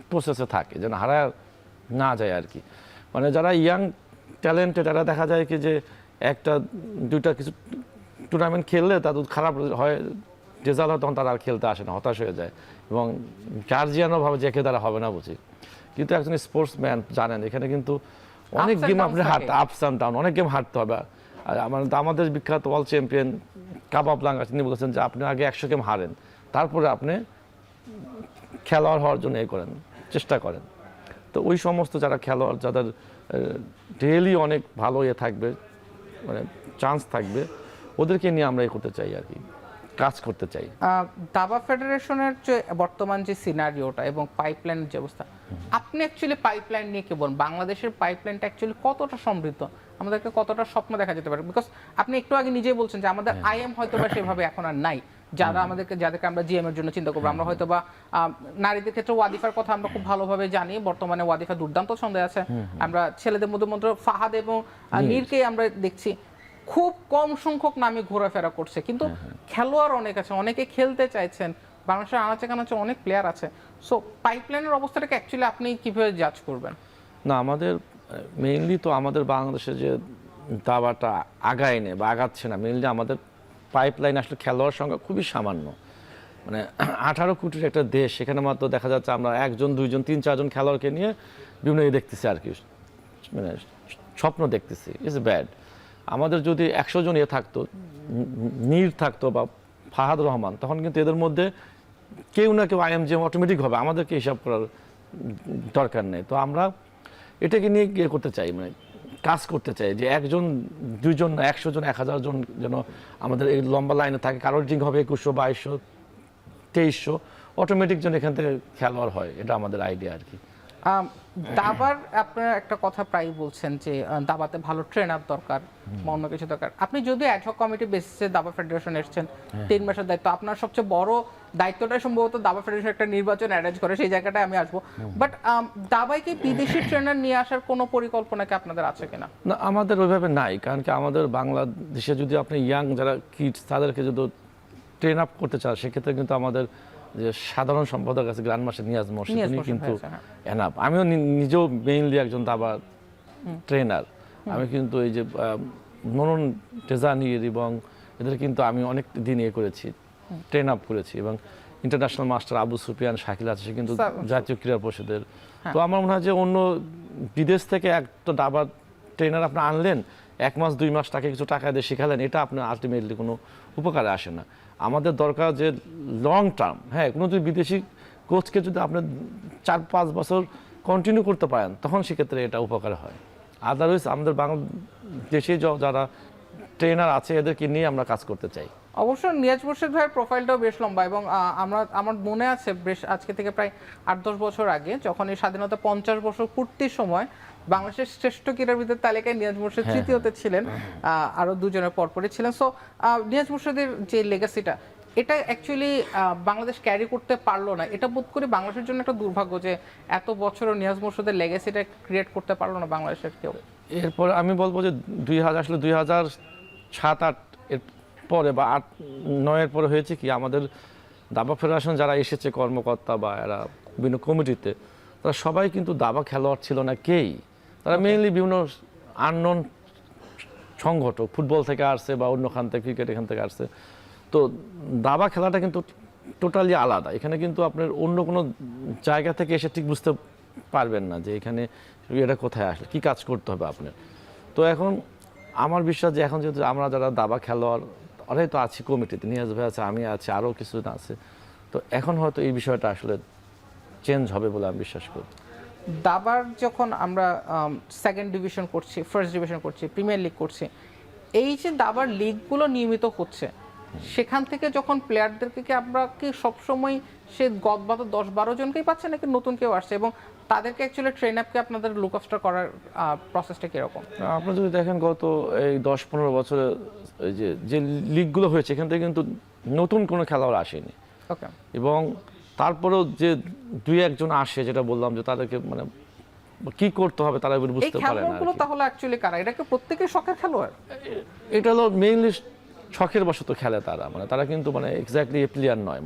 প্রসেসে থাকে, যেন হারায় না যায় আর কি। মানে যারা ইয়াং ট্যালেন্টেড, তারা দেখা যায় কি যে 1-2টা কিছু টুর্নামেন্ট খেললে তাদের খারাপ হয়, রেজাল্ট হয়, তখন তারা আর খেলতে আসে না, হতাশ হয়ে যায়, এবং গার্জিয়ানও ভাবে যে একে দ্বারা হবে না বুঝি। কিন্তু একজন স্পোর্টসম্যান জানেন এখানে কিন্তু অনেক গেম আপনি আপস অ্যান্ড ডাউন, অনেক গেম হারতে হবে। আর আমাদের বিখ্যাত ওয়ার্ল্ড চ্যাম্পিয়ন কাবাবলাঙ্গা তিনি বলেছেন যে আপনি আগে 100 গেম হারেন, তারপরে আপনি খেলোয়াড় হওয়ার জন্য চেষ্টা করেন। তো ওই সমস্ত যারা খেলোয়াড়, যাদের ডেইলি অনেক ভালো থাকবে, মানে চান্স থাকবে, ওদেরকে নিয়ে আমরা করতে চাই আর কি, কাজ করতে চাই। দাবা ফেডারেশনের যে বর্তমান যে সিনারিওটা এবং পাইপলাইনের যে অবস্থা, আপনি অ্যাকচুয়ালি পাইপলাইন নিয়ে কি বলেন? বাংলাদেশের পাইপলাইনটা অ্যাকচুয়ালি কতটা সমৃদ্ধ, আমাদেরকে কতটা স্বপ্ন দেখা যেতে পারে? বিকজ আপনি একটু আগে নিজেই বলছেন যে আমাদের আইএম হয়তো বা সেভাবে এখন আর নাই, যাদেরকে আমরা জিএম এর জন্য চিন্তা করবো। আমরা হয়তো বা নারীদের ক্ষেত্রে ওয়াদিফার কথা আমরা খুব ভালোভাবে জানি, বর্তমানে ওয়াদিফা দুর্দান্ত ছন্দে আছে। আমরা ছেলেদের মধ্যে ফাহাদ এবং নীরকে আমরা দেখছি খুব কম সংখ্যক নামে ঘোরাফেরা করছে, কিন্তু খেলোয়াড় অনেক আছে, অনেকে খেলতে চাইছেন, বাংলাদেশের আনাচে কানাচে অনেক প্লেয়ার আছে। সো পাইপলাইনের অবস্থাটাকে অ্যাকচুয়ালি আপনি কিভাবে জাজ করবেন? না, আমাদের মেইনলি তো আমাদের বাংলাদেশে যে দাবাটা আগায় নেয় বা আগাচ্ছে না, মেনলি আমাদের পাইপলাইন আসলে খেলোয়াড় সংখ্যা খুবই সামান্য। মানে 18 কোটির একটা দেশ, সেখানে মাত্র দেখা যাচ্ছে আমরা 1 জন 2 জন 3 4 জন খেলোয়াড়কে নিয়ে বিভিন্ন দেখতেছি আর কি, মানে স্বপ্ন দেখতেছি। It's bad. আমাদের যদি 100 জন থাকতো, নীর থাকতো বা ফাহাদ রহমান, তখন কিন্তু এদের মধ্যে কেউ না কেউ IMGM অটোমেটিক হবে, আমাদেরকে হিসাব করার দরকার নেই। তো আমরা এটাকে নিয়ে গিয়ে করতে চাই, মানে কাজ করতে চাই যে 1 জন 2 জন না 100 জন 1000 জন যেন আমাদের এই লম্বা লাইনে থাকে। কারোর রিং হবে 2100 2200 2300, অটোমেটিক যেন এখান থেকে খেলোয়াড় হয়, এটা আমাদের আইডিয়া আর কি। দাবার আপনারা একটা কথা প্রায় বলছেন যে দাবাতে ভালো ট্রেনার দরকার বা অন্য কিছু দরকার। আপনি যদি অ্যাডহক কমিটি বেসিসে দাবা ফেডারেশন এসেছেন 3 মাসের দায়িত্ব, আপনার সবচেয়ে বড় দায়িত্বটাই সম্ভবত দাবা ফেডারেশন একটা নির্বাচন অ্যারেঞ্জ করে, সেই জায়গাটায় আমি আসবো। বাট দাবায় কি বিদেশি ট্রেনার নিয়ে আসার কোনো পরিকল্পনা কি আপনাদের আছে কিনা? না, আমাদের ওইভাবে নাই, কারণ কি আমাদের বাংলাদেশে যদি আপনি ইয়াং যারা কিডস তাদেরকে যদি ট্রেন আপ করতে চান, সেক্ষেত্রে কিন্তু আমাদের যে সাধারণ সম্পাদক আছে গ্র্যান্ড মাস্টার নিয়াজ মোর্শেদ, উনি কিন্তু এনাফ। আমিও নিজেও মেইনলি একজন দাবা ট্রেনার। আমি কিন্তু এই যে মনন টেজানির এবং এদের কিন্তু আমি অনেক দিন করেছি, ট্রেন আপ করেছি, এবং ইন্টারন্যাশনাল মাস্টার আবু সুফিয়ান শাকিল আছে, সে কিন্তু জাতীয় ক্রীড়া পরিষদের। তো আমার মনে হয় যে অন্য বিদেশ থেকে একটা দাবা ট্রেনার আপনি আনলেন, 1 মাস 2 মাস তাকে কিছু টাকা দিয়ে শেখালেন, এটা আপনার আলটিমেটলি কোনো উপকারে আসে না। আমাদের দরকার যে লং টার্ম, হ্যাঁ, কোনো যদি বিদেশি কোচকে যদি আপনি 4-5 বছর কন্টিনিউ করতে পারেন, তখন সেক্ষেত্রে এটা উপকার হয়। আদারওয়াইজ আমাদের বাংলাদেশে যারা ট্রেনার আছে এদেরকে নিয়ে আমরা কাজ করতে চাই। অবশ্য নিয়াজ মোর্শেদ ভাইয়ের প্রোফাইলটাও বেশ লম্বা, এবং আমার মনে আছে বেশ আজকে থেকে প্রায় 8-10 বছর আগে, যখন এই স্বাধীনতা 50 বছর পূর্তির সময় বাংলাদেশের শ্রেষ্ঠ ক্রীড়াবিদের তালিকায় নিয়াজ মোর্শেদ তৃতীয়তে ছিলেন, আরো 2 জনের পরপরই ছিলেন। সো নিয়াজ মোর্শেদের যে লেগাসিটা, এটা অ্যাকচুয়ালি বাংলাদেশ ক্যারি করতে পারলো না। এটা বোধ করি বাংলাদেশের জন্য একটা দুর্ভাগ্য যে এত বছরও নিয়াজ মোর্শেদের লেগাসিটা ক্রিয়েট করতে পারলো না বাংলাদেশের কেউ। এরপর আমি বলবো যে 2007-8 এর পরে বা 8-9 এর পরে হয়েছে কি, আমাদের দাবা ফেডারেশন যারা এসেছে কর্মকর্তা বা এরা বিভিন্ন কমিটিতে, তারা সবাই কিন্তু দাবা খেলোয়াড় ছিল না কেই। তারা মেইনলি বিভিন্ন আননোন সংগঠক, ফুটবল থেকে আসছে বা অন্যখান থেকে, ক্রিকেট এখান থেকে আসছে। তো দাবা খেলাটা কিন্তু টোটালি আলাদা। এখানে কিন্তু আপনার অন্য কোনো জায়গা থেকে এসে ঠিক বুঝতে পারবেন না যে এখানে এটা কোথায় আসলে, কী কাজ করতে হবে আপনার। তো এখন আমার বিশ্বাস যে এখন যেহেতু আমরা যারা দাবা খেলোয়াড় ওরাই তো আছি কমিটিতে, নিয়াজ ভাই আছে, আমি আছি, আরও কিছু আছে, তো এখন হয়তো এই বিষয়টা আসলে চেঞ্জ হবে বলে আমি বিশ্বাস করি। দাবার যখন আমরা 2nd ডিভিশন করছি, 1st ডিভিশন করছি, প্রিমিয়ার লিগ করছি, এই যে দাবার লিগগুলো নিয়মিত হচ্ছে, সেখান থেকে যখন প্লেয়ারদেরকে কি আমরা কি সবসময় সে গতবাত 10-12 জনকেই পাচ্ছে, নাকি নতুন কেউ আসছে, এবং তাদেরকে অ্যাকচুয়ালি ট্রেন আপকে আপনাদের লুক আফটার করার প্রসেসটা কীরকম? আপনারা যদি দেখেন গত এই 10-15 বছরে এই যে লিগগুলো হয়েছে, এখান থেকে কিন্তু নতুন কোনো খেলোয়াড় আসেনি। ওকে। এবং তারপরেও যে 2-1 জন আসে, যেটা বললাম যে তাদেরকে মানে কি করতে হবে তারা বুঝতে পারে না। এই খেলোয়াড়গুলো তাহলে অ্যাকচুয়ালি কারা? এটা কি প্রত্যেকই শখের খেলোয়াড়? এটা হলো মেইনলি শখের বশত খেলে তারা, মানে তারা কিন্তু মানে এক্স্যাক্টলি প্লেয়ার নয়,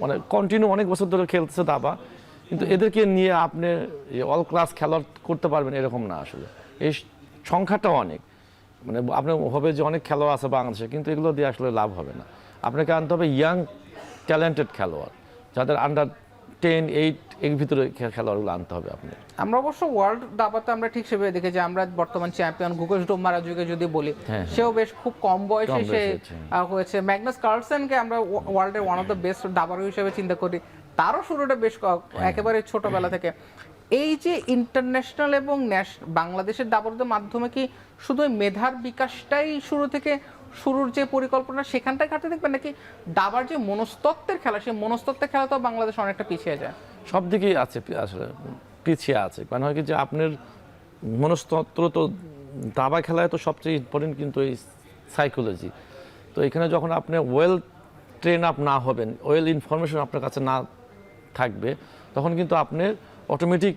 মানে কন্টিনিউ অনেক বছর ধরে খেলতেছে দাবা, কিন্তু এদেরকে নিয়ে আপনি অল ক্লাস খেলোয়াড় করতে পারবেন এরকম না। আসলে এই সংখ্যাটাও অনেক, মানে আপনার হবে যে অনেক খেলোয়াড় আছে বাংলাদেশে, কিন্তু এগুলো দিয়ে আসলে লাভ হবে না। আপনাকে আনতে হবে ইয়াং ট্যালেন্টেড খেলোয়াড়, যাদের আন্ডার 10-8 এর ভিতরে খেলোয়াড়গুলো আনতে হবে আপনি। আমরা অবশ্য ওয়ার্ল্ড দাবাতে আমরা ঠিক সেভাবে দেখি যে আমরা বর্তমান চ্যাম্পিয়ন গুগোস ডোমারা যুগে যদি বলি, সেও বেশ খুব কম বয়সে সে হয়েছে। ম্যাগনাস কার্লসেনকে আমরা ওয়ার্ল্ডের ওয়ান অফ দ্য বেস্ট দাবাড়ু হিসেবে চিন্তা করি, তারও শুরুটা বেশ একেবারে ছোটবেলা থেকে। এই যে ইন্টারন্যাশনাল এবং বাংলাদেশের দাবাড়ুদের মাধ্যমে কি শুধু মেধার বিকাশটাই শুরুর যে পরিকল্পনা সেখানটায় ঘাটতে দেখবেন, নাকি দাবার যে মনস্তত্ত্বের খেলা, সেই মনস্তত্ত্বের খেলা তো বাংলাদেশ অনেকটা পিছিয়ে যায়? সব দিকেই আছে, আসলে পিছিয়ে আছে। কারণ হয় কি যে আপনার মনস্তত্ত্ব তো দাবা খেলায় তো সবচেয়ে ইম্পর্টেন্ট, কিন্তু এই সাইকোলজি। তো এখানে যখন আপনি ওয়েল ট্রেন আপ না হবেন, ওয়েল ইনফরমেশন আপনার কাছে না থাকবে, তখন কিন্তু আপনি অটোমেটিক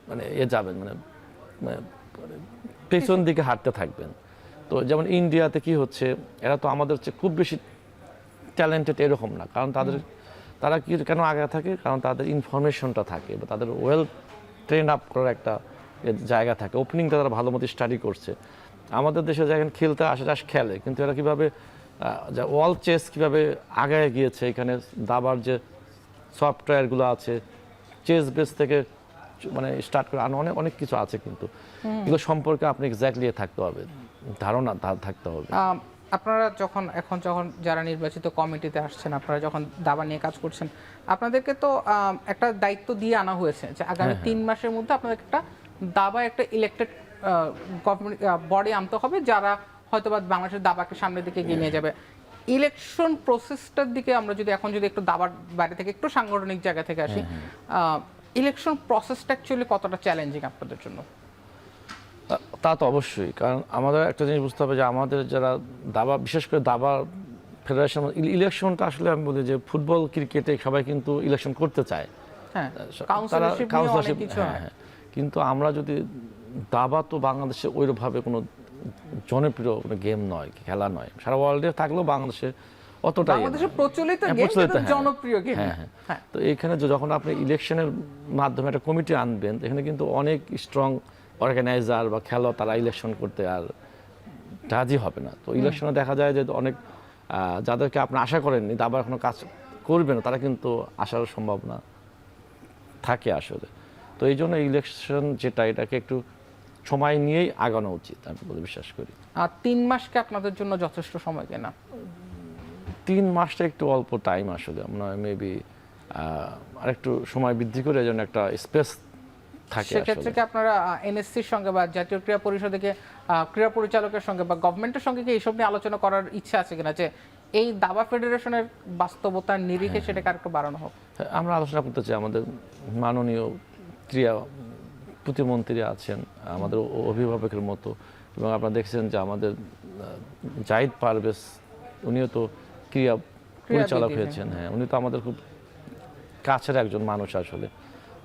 মানে যাবেন, মানে পেছন দিকে হাঁটতে থাকবেন। তো যেমন ইন্ডিয়াতে কি হচ্ছে, এরা তো আমাদের চেয়ে খুব বেশি ট্যালেন্টেড এরকম না, কারণ তারা কি কেন আগে থাকে, কারণ তাদের ইনফরমেশনটা থাকে বা তাদের ওয়েল ট্রেন আপ করার একটা জায়গা থাকে, ওপেনিংটা তারা ভালো মতো স্টাডি করছে। আমাদের দেশে যখন খেলতে আসে খেলে, কিন্তু এরা কীভাবে ওয়াল চেস কীভাবে আগায় গিয়েছে, এখানে দাবার যে সফটওয়্যারগুলো আছে চেস বেস থেকে মানে স্টার্ট করে অনেক অনেক কিছু আছে, কিন্তু এগুলো সম্পর্কে আপনি এক্স্যাক্টলি থাকতে হবে, ধারণা থাকতে হবে। আপনারা যখন যারা নির্বাচিত কমিটিতে আসছেন, আপনারা যখন দাবা নিয়ে কাজ করছেন, আপনাদেরকে তো একটা দায়িত্ব দিয়ে আনা হয়েছে যে আগামী 3 মাসের মধ্যে আপনাদের একটা দাবা একটা ইলেক্টেড গভর্নমেন্ট বডি আনতে হবে, যারা হয়তোবা বাংলাদেশের দাবাকে সামনের দিকে এগিয়ে নিয়ে যাবে। ইলেকশন প্রসেসটার দিকে আমরা যদি একটু দাবার বাইরে থেকে একটু সাংগঠনিক জায়গা থেকে আসি, ইলেকশন প্রসেসটা অ্যাকচুয়ালি কতটা চ্যালেঞ্জিং আপনাদের জন্য? তা তো অবশ্যই, কারণ আমাদের একটা জিনিস বুঝতে হবে যে আমাদের যারা দাবা, বিশেষ করে দাবা ফেডারেশন, ইলেকশনটা আসলে আমি বলি যে ফুটবল ক্রিকেটে সবাই কিন্তু ইলেকশন করতে চায়, হ্যাঁ, তারা কাউন্সিলরশিপ, কিন্তু আমরা যদি দাবা তো বাংলাদেশে ওইভাবে কোনো জনপ্রিয় কোনো গেম নয়, খেলা নয়, সারা ওয়ার্ল্ডে থাকলেও বাংলাদেশে অতটাই বাংলাদেশে প্রচলিত গেম, কিন্তু জনপ্রিয় গেম। হ্যাঁ, তো এখানে যখন আপনি ইলেকশনের মাধ্যমে একটা কমিটি আনবেন, এখানে কিন্তু অনেক স্ট্রং অর্গানাইজার বা খেলোয়াড় তারা ইলেকশন করতে আর রাজি হবে না। তো ইলেকশনে দেখা যায় যে অনেক যাদেরকে আপনি আশা করেননি দাবার এখনো কাজ করবে না, তারা কিন্তু আসার সম্ভাবনা থাকে আসলে। তো এই জন্য ইলেকশন যেটা, এটাকে একটু সময় নিয়েই আগানো উচিত আমি বলে বিশ্বাস করি। আর 3 মাসকে আপনাদের জন্য যথেষ্ট সময় কেনা? 3 মাসটা একটু অল্প টাইম আসলে, আমরা মেবি আরেকটু সময় বৃদ্ধি করে যেন একটা স্পেস থাকে। সেক্ষেত্রে কি আপনারা এনএসসির সঙ্গে বা জাতীয় ক্রীড়া পরিষদকে ক্রীড়া পরিচালকের সঙ্গে বা গভর্নমেন্টের সঙ্গে কি এইসব নিয়ে আলোচনা করার ইচ্ছা আছে কিনা, যে এই দাবা ফেডারেশনের বাস্তবতার নিরিখে সেটাকে আরেকটু বাড়ানো হোক? আমরা আলোচনা করতে চাই, আমাদের মাননীয় ক্রীড়া প্রতিমন্ত্রী আছেন আমাদের অভিভাবকের মতো, এবং আপনারা দেখছেন যে আমাদের জাহিদ পারভেজ, উনিও তো ক্রীড়া পরিচালক হয়েছেন। হ্যাঁ, উনি তো আমাদের খুব কাছের একজন মানুষ আসলে।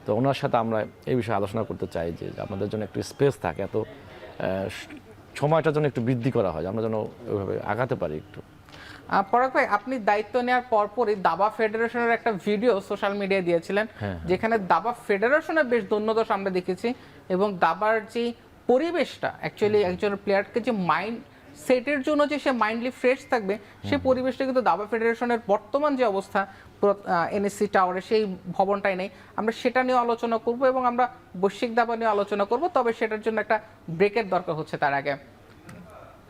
তো ওনার সাথে আমরা এই বিষয়ে আলোচনা করতে চাই যে আমাদের জন্য একটু স্পেস থাকে, এত সময়টার জন্য একটু বৃদ্ধি করা হয়, আমরা যেন ওইভাবে আগাতে পারি একটু। পরাগ ভাই, আপনি দায়িত্ব নেওয়ার পরপরই দাবা ফেডারেশনের একটা ভিডিও সোশ্যাল মিডিয়ায় দিয়েছিলেন, যেখানে দাবা ফেডারেশনের বেশ দোষ আমরা দেখেছি, এবং দাবার যে পরিবেশটা অ্যাকচুয়ালি একজন প্লেয়ারকে যে মাইন্ড সেটের জন্য যে সে মাইন্ডলি ফ্রেশ থাকবে, সেই পরিবেশটা কিন্তু দাবা ফেডারেশনের বর্তমান যে অবস্থা এনএসসি টাওয়ারে, সেই ভবনটাই নেই। আমরা সেটা নিয়ে আলোচনা করব এবং আমরা বৈশ্বিক দাবা নিয়ে আলোচনা করব, তবে সেটার জন্য একটা ব্রেকের দরকার হচ্ছে। তার আগে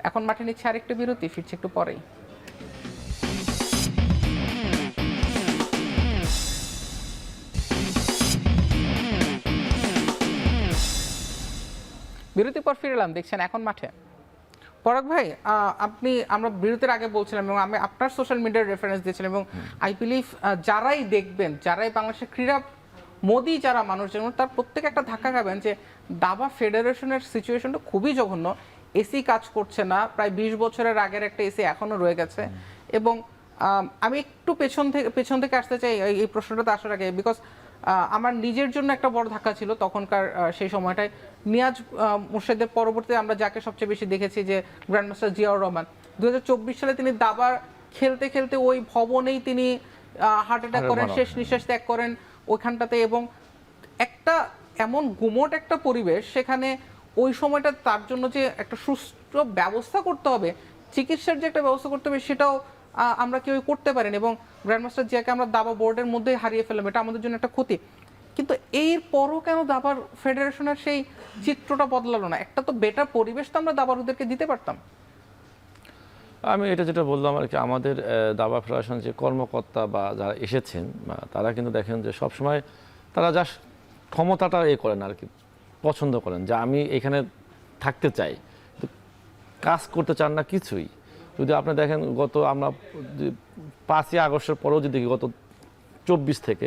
এখন মাঠে নিচ্ছে আরেকটু বিরতি, ফিরছে একটু পরেই। বিরতির পর ফিরে এলাম, দেখছেন এখন মাঠে। পরাগ ভাই, আমরা বিরতির আগে বলছিলাম এবং আমি আপনার সোশ্যাল মিডিয়ার রেফারেন্স দিয়েছিলাম, এবং আই বিলিভ যারাই দেখবেন, যারাই বাংলাদেশের ক্রীড়া মোদি যারা মানুষজন, তার প্রত্যেকে একটা ধাক্কা খাবেন যে দাবা ফেডারেশনের সিচুয়েশনটা খুবই জঘন্য। এসি কাজ করছে না, প্রায় 20 বছরের আগের একটা এসি এখনো রয়ে গেছে। এবং আমি একটু পেছন থেকে আসতে চাই এই প্রশ্নটাতে আসার আগে, বিকজ আমার নিজের জন্য একটা বড় ধাক্কা ছিল তখনকার সেই সময়টায়। নিয়াজ মুর্শেদের পরবর্তীতে আমরা যাকে সবচেয়ে বেশি দেখেছি যে গ্র্যান্ডমাস্টার জিয়াউর রহমান, 2024 সালে তিনি দাবার খেলতে খেলতে ওই ভবনেই তিনি হার্ট অ্যাটাক করেন, শেষ নিঃশ্বাস ত্যাগ করেন ওইখানটাতে। এবং একটা এমন গুমোট একটা পরিবেশ, সেখানে ওই সময়টা তার জন্য যে একটা সুস্থ ব্যবস্থা করতে হবে, চিকিৎসার যে একটা ব্যবস্থা করতে হবে, সেটাও আমরা কেউ করতে পারেন। এবং গ্র্যান্ডমাস্টার জিয়াকে আমরা দাবা বোর্ডের মধ্যে হারিয়ে ফেললাম, এটা আমাদের জন্য একটা ক্ষতি। কিন্তু এর পরও কেন দাবার ফেডারেশনের সেই চিত্রটা বদলালো না? একটা তো বেটার পরিবেশ তো আমরা দাবারুদেরকে দিতে পারতাম। আমি এটা যেটা বললাম আর কি, আমাদের দাবা ফেডারেশন যে কর্মকর্তা বা যারা এসেছেন, তারা কিন্তু দেখেন যে সবসময় তারা যা ক্ষমতাটা করেন আর কি, পছন্দ করেন যে আমি এখানে থাকতে চাই, কাজ করতে চান না কিছুই। যদি আপনি দেখেন আমরা 5ই আগস্টের পরেও যদি দেখি গত 24 থেকে,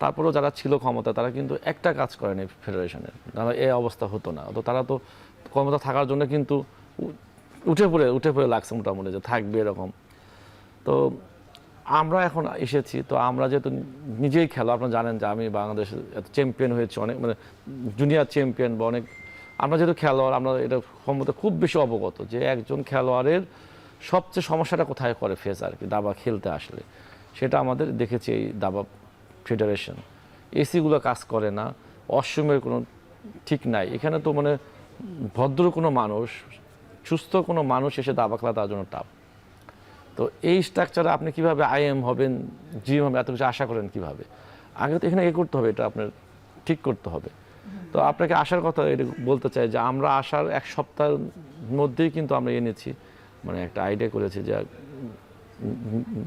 তারপরেও যারা ছিল ক্ষমতা, তারা কিন্তু একটা কাজ করেনি ফেডারেশনের, তারা এই অবস্থা হতো না। তো তারা তো ক্ষমতা থাকার জন্য কিন্তু উঠে পড়ে লাগছে মোটামুটি যে থাকবে এরকম। তো আমরা এখন এসেছি, তো আমরা যেহেতু নিজেই খেলো, আপনারা জানেন যে আমি বাংলাদেশের চ্যাম্পিয়ন হয়েছি অনেক, মানে জুনিয়র চ্যাম্পিয়ন বা অনেক, আমরা যেহেতু খেলোয়াড়, আমরা এটা সম্বন্ধে খুব বেশি অবগত যে একজন খেলোয়াড়ের সবচেয়ে সমস্যাটা কোথায় করে ফেস আর কি দাবা খেলতে আসলে, সেটা আমাদের দেখেছি এই দাবা ফেডারেশন। এসিগুলো কাজ করে না, ওয়াশরুমের কোনো ঠিক নাই। এখানে তো মানে ভদ্র কোনো মানুষ সুস্থ কোনো মানুষ এসে দাবা খেলা তার জন্য টাফ। তো এই স্ট্রাকচারে আপনি কিভাবে আইএম হবেন, জিম হবে, এত কিছু আশা করেন কিভাবে? আগে তো এখানে করতে হবে, এটা আপনার ঠিক করতে হবে। তো আপনাকে আসার কথা এটা বলতে চাই যে আমরা আসার এক সপ্তাহের মধ্যেই কিন্তু আমরা এনেছি, মানে একটা আইডিয়া করেছি যে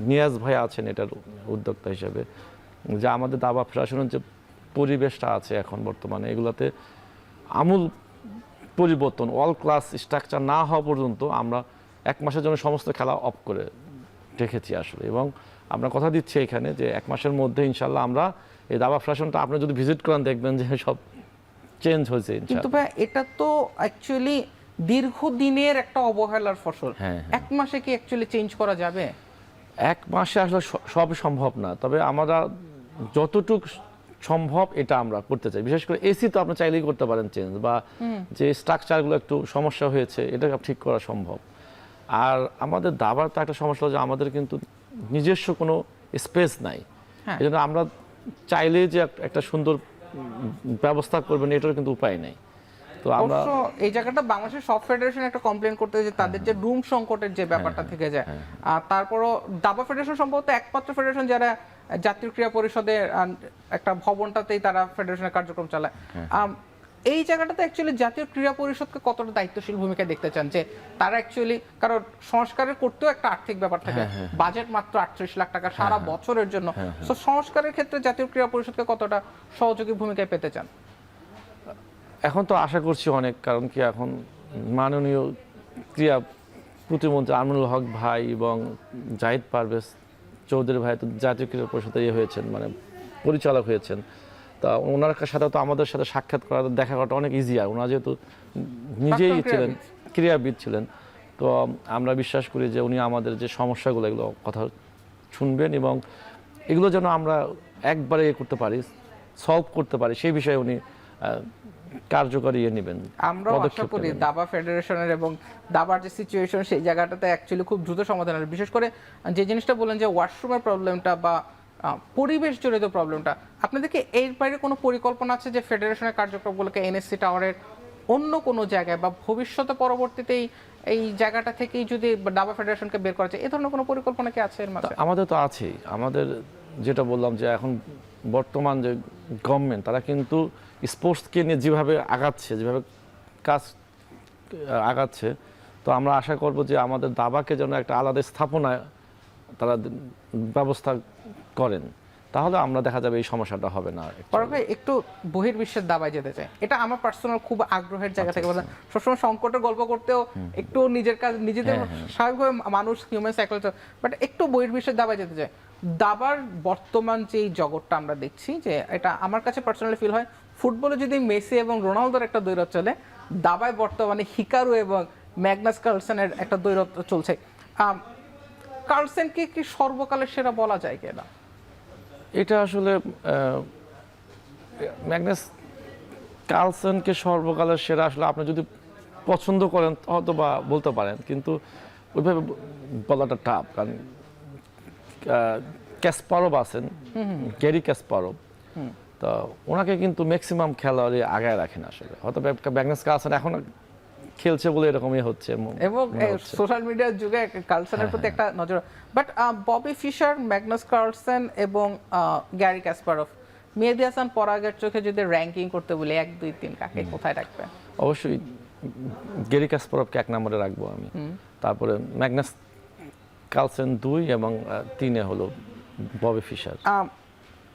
নিয়াজ ভাই আছেন এটার উদ্যোক্তা হিসেবে, যে আমাদের দাবা ফেডারেশনের যে পরিবেশটা আছে এখন বর্তমানে, এগুলোতে আমূল পরিবর্তন, অল ক্লাস স্ট্রাকচার না হওয়া পর্যন্ত আমরা 1 মাসের জন্য সমস্ত খেলা অফ করে রেখেছি আসলে। এবং আমরা কথা দিচ্ছি এখানে যে 1 মাসের মধ্যে ইনশাল্লাহ আমরা এই দাবা ফেডারেশনটা আপনি যদি ভিজিট করেন দেখবেন যে সব চেঞ্জ হয়েছে কিন্তু ইনশাল্লাহ। ভাই এটা তো অ্যাকচুয়ালি দীর্ঘদিনের একটা অবহেলার ফসল। হ্যাঁ, 1 মাসে কি অ্যাকচুয়ালি চেঞ্জ করা যাবে? 1 মাসে আসলে সব সম্ভব না, তবে আমরা যতটুকু সম্ভব এটা আমরা করতে চাই। বিশেষ করে এসি তো আপনি চাইলেই করতে পারেন চেঞ্জ, বা যে স্ট্রাকচারগুলো একটু সমস্যা হয়েছে এটা ঠিক করা সম্ভব। আর আমাদের দাবার তো একটা সমস্যা হলো যে আমাদের কিন্তু নিজস্ব কোনো স্পেস নাই। হ্যাঁ। এই জন্য আমরা চাইলে যে একটা সুন্দর ব্যবস্থা করবেন এটার কিন্তু উপায় নেই। তো আমরা অবশ্য এই জায়গাটা বাংলাদেশের সব ফেডারেশন একটা কমপ্লেন করতে যে তাদের যে রুম সংকটের যে ব্যাপারটা থেকে যায়। আর তারপরও দাবা ফেডারেশন সম্ভবত একমাত্র ফেডারেশন যারা জাতীয় ক্রীড়া পরিষদের একটা ভবনটাতেই তারা ফেডারেশনের কার্যক্রম চালায়। এই জায়গাটাতে অ্যাকচুয়ালি জাতীয় ক্রীড়া পরিষদকে কতটা দায়িত্বশীল ভূমিকা দেখতে চান, যে তারা অ্যাকচুয়ালি, কারণ সংস্কারের করতেও একটা আর্থিক ব্যাপার থাকে, বাজেট মাত্র 38 লাখ টাকা সারা বছরের জন্য। তো সংস্কারের ক্ষেত্রে জাতীয় ক্রীড়া পরিষদকে কতটা সহযোগী ভূমিকায় পেতে চান? এখন তো আশা করছি অনেক, কারণ কি এখন মাননীয় ক্রীড়া প্রতিমন্ত্রী আমিনুল হক ভাই এবং জাহিদ পারভেজ চৌধুরী ভাই তো জাতীয় ক্রীড়া পরিষদে হয়েছেন, মানে পরিচালক হয়েছেন। তা ওনার সাথে তো আমাদের সাথে সাক্ষাৎ করা, দেখা করাটা অনেক ইজি। আর ওনারা যেহেতু নিজেই ছিলেন ক্রীড়াবিদ ছিলেন, তো আমরা বিশ্বাস করি যে উনি আমাদের যে সমস্যাগুলো এগুলো কথা শুনবেন এবং এগুলো যেন আমরা একবারে করতে পারি, সলভ করতে পারি, সেই বিষয়ে উনি কার্যকরী নেবেন। আমরা আশা করি দাবা ফেডারেশনের এবং দাবার যে সিচুয়েশন সেই জায়গাটাতে অ্যাকচুয়ালি খুব দ্রুত সমাধান হবে। বিশেষ করে যে জিনিসটা বলেন যে ওয়াশরুমের প্রবলেমটা বা পরিবেশ জড়িত প্রবলেমটা, আপনাদেরকে এর বাইরে কোনো পরিকল্পনা আছে যে ফেডারেশনের কার্যক্রমগুলোকে এনএসসি টাওয়ারের অন্য কোনো জায়গায় বা ভবিষ্যতে পরবর্তীতেই এই জায়গাটা থেকেই যদি দাবা ফেডারেশনকে বের করা যায়, এই ধরনের কোনো পরিকল্পনা কি আছে এর মাঝে? আমাদের তো আছেই। আমাদের যেটা বললাম যে এখন বর্তমান যে গভর্নমেন্ট তারা কিন্তু স্পোর্টসকে নিয়ে যেভাবে আগাচ্ছে, যেভাবে কাজ আগাচ্ছে, তো আমরা আশা করব যে আমাদের দাবাকে যেন একটা আলাদা স্থাপনা তারা ব্যবস্থা করেন, তাহলে আমরা দেখা যাবে এই সমস্যাটা হবে না। ভাই একটু বহির্বিশ্বের দাবায় যেতে চাই, এটা আমার পার্সোনাল খুব আগ্রহের জায়গা থেকে বললাম। সবসময় সংকটের গল্প করতেও একটু নিজের কাজ নিজেদের স্বাভাবিকভাবে মানুষ হিউম্যান সাইকোলজি, বাট একটু বহির্বিশ্বের দাবায় যেতে চাই। দাবার বর্তমান যে জগৎটা আমরা দেখছি, যে এটা আমার কাছে পার্সোনালি ফিল হয়, ফুটবলে যদি মেসি এবং রোনালদোর একটা দ্বৈরথ চলে, দাবায় বর্তমানে হিকারু এবং ম্যাগনাস কার্লসেনের একটা দ্বৈরথ চলছে। কার্লসেনকে কি সর্বকালের সেরা বলা যায় কিনা? এটা আসলে ম্যাগনাস কার্লসেনকে সর্বকালের সেরা আসলে আপনি যদি পছন্দ করেন হয়তো বা বলতে পারেন, কিন্তু ওইভাবে বলাটা টাফ। কারণ ক্যাসপারভ আছেন, গ্যারি ক্যাসপারভ, তো ওনাকে কিন্তু ম্যাক্সিমাম খেলোয়াড়ই আগায় রাখেন আসলে। হয়তো ম্যাগনাস কার্লসেন এখন খেলছে বলে এরকমই হচ্ছে এবং সোশ্যাল মিডিয়ার যুগে কার্লসেনের প্রতি একটা নজর। But Bobby Fischer, Magnus Carlsen এবং গ্যারি কাসপারভ, মেহেদী হাসান পরাগের চোখে যদি র্যাঙ্কিং করতে বলি 1, 2, 3 কাকে কোথায় রাখবে? অবশ্যই গ্যারি কাসপারভকে 1 নম্বরে রাখবো আমি, তারপরে ম্যাগনাস কার্লসেন 2 এবং 3-এ হলো ববি ফিশার।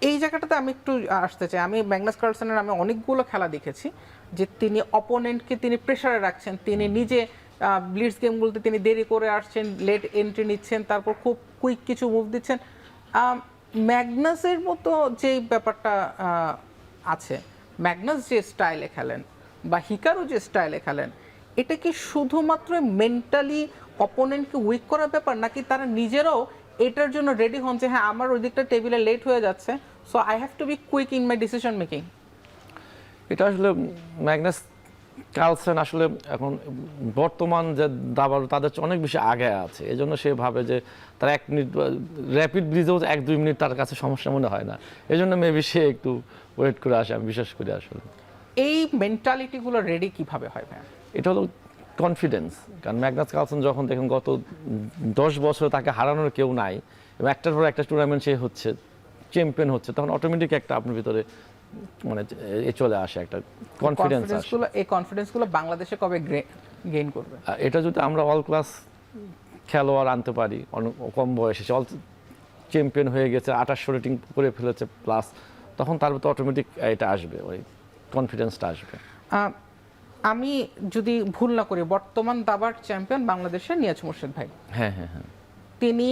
এই জায়গাটাতে আমি একটু আসতে চাই। আমি ম্যাগনাস কার্লসেনের আমি অনেকগুলো খেলা দেখেছি যে তিনি অপোনেন্টকে তিনি প্রেসারে রাখছেন, তিনি নিজে ব্লিটজ গেমগুলোতে তিনি দেরি করে আসছেন, লেট এন্ট্রি নিচ্ছেন, তারপর খুব কুইক কিছু মুভ দিচ্ছেন। ম্যাগনাসের মতো যে ব্যাপারটা আছে, ম্যাগনাস যে স্টাইলে খেলেন বা হিকারু যে স্টাইলে খেলেন, এটা কি শুধুমাত্র মেন্টালি অপোনেন্টকে উইক করার ব্যাপার, নাকি তারা নিজেরাও এটার জন্য রেডি হন যে হ্যাঁ আমার ওই দিকটা টেবিলে লেট হয়ে যাচ্ছে, so I have to be quick in my decision making? এটা আসলে ম্যাগনাস কার্লসেন আসলে এখন বর্তমান যে দাবার তাদের চেয়ে অনেক বেশি আগে আছে, এই জন্য সে ভাবে যে তার 1 মিনিট র্যাপিড ব্রিজেও 1-2 মিনিট তার কাছে সমস্যা মনে হয় না, এই জন্য মেবি সে একটু ওয়েট করে আসে, আমি বিশ্বাস করি আসলে। এই মেন্টালিটিগুলো রেডি কিভাবে হয় ভাই? এটা হলো কনফিডেন্স। কারণ ম্যাগনাস কার্লসন যখন দেখেন গত 10 বছর তাকে হারানোর কেউ নাই এবং একটার পর একটা টুর্নামেন্ট সে হচ্ছে, চ্যাম্পিয়ন হচ্ছে, তখন অটোমেটিক একটা আপনার ভিতরে মানে চলে আসে একটা কনফিডেন্স আসে। এই কনফিডেন্সগুলো বাংলাদেশে কবে গেইন করবে? এটা যদি আমরা অল ক্লাস খেলোয়াড় আনতে পারি, কম বয়সে অল চ্যাম্পিয়ন হয়ে গেছে, 2800 রেটিং করে ফেলেছে প্লাস, তখন তার ভিতরে অটোমেটিক এটা আসবে, ওই কনফিডেন্সটা আসবে। আমি যদি ভুল না করি, বর্তমান দাবার চ্যাম্পিয়ন বাংলাদেশের নিয়াজ মোর্শেদ ভাই। হ্যাঁ হ্যাঁ হ্যাঁ। তিনি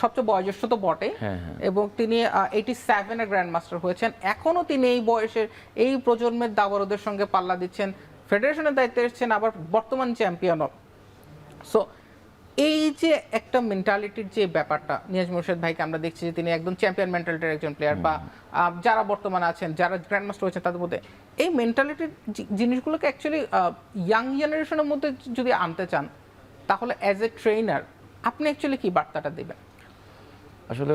সবচেয়ে বয়োজ্যেষ্ঠ তো বটে, হ্যাঁ, হ্যাঁ। এবং তিনি 87 এর গ্র্যান্ড মাস্টার হয়েছেন। এখনো তিনি এই বয়সের এই প্রজন্মের দাবারদের সঙ্গে পাল্লা দিচ্ছেন, ফেডারেশনের দায়িত্বে এসেছেন, আবার বর্তমান চ্যাম্পিয়নও। সো এই যে একটা মেন্টালিটির যে ব্যাপারটা, নিয়াজ মোর্শেদ ভাইকে আমরা দেখছি যে তিনি একদম চ্যাম্পিয়ন মেন্টালিটির একজন প্লেয়ার, বা যারা বর্তমানে আছেন, যারা গ্র্যান্ড মাস্টার হয়েছেন, তাদের মধ্যে এই মেন্টালিটির জিনিসগুলোকে অ্যাকচুয়ালি ইয়াং জেনারেশনের মধ্যে যদি আনতে চান, তাহলে অ্যাজ এ ট্রেনার আপনি অ্যাকচুয়ালি কি বার্তাটা দেবেন? আসলে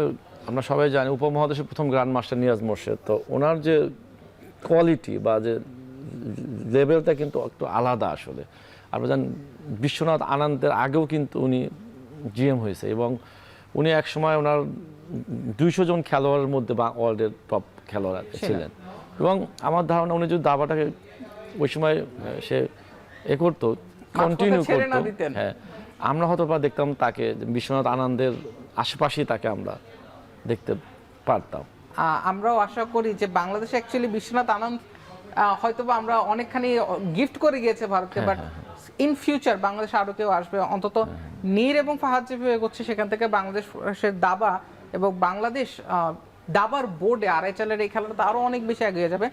আমরা সবাই জানি উপমহাদেশের প্রথম গ্র্যান্ড মাস্টার নিয়াজ মোর্শেদ, তো ওনার যে কোয়ালিটি বা যে লেভেলটা কিন্তু একটু আলাদা আসলে। আমরা জানি বিশ্বনাথ আনন্দের আগেও কিন্তু উনি জিএম হয়েছে, এবং উনি একসময় ওনার 200 জন খেলোয়াড়ের মধ্যে বা ওয়ার্ল্ডের টপ খেলোয়াড় ছিলেন। এবং আমার ধারণা উনি যদি দাবাটাকে ওই সময় সে করতো, কন্টিনিউ করতো, হ্যাঁ, আমরা হয়তো বা দেখতাম তাকে বিশ্বনাথ আনন্দের আশেপাশেই তাকে আমরা দেখতে পারতাম। আমরাও আশা করি যে বাংলাদেশে অ্যাকচুয়ালি বিশ্বনাথ আনন্দ হয়তোবা আমরা অনেকখানি গিফট করে গিয়েছে ভারতকে, বাট ইন ফিউচার বাংলাদেশে আরো কেউ আসবে, অন্তত নীর এবং ফাহাদ যেভাবে এগোচ্ছে সেখান থেকে বাংলাদেশের দাবা এবং বাংলাদেশ দাবার বোর্ডে আড়াইচালের এই খেলাটা আরো অনেক বেশি এগিয়ে যাবে।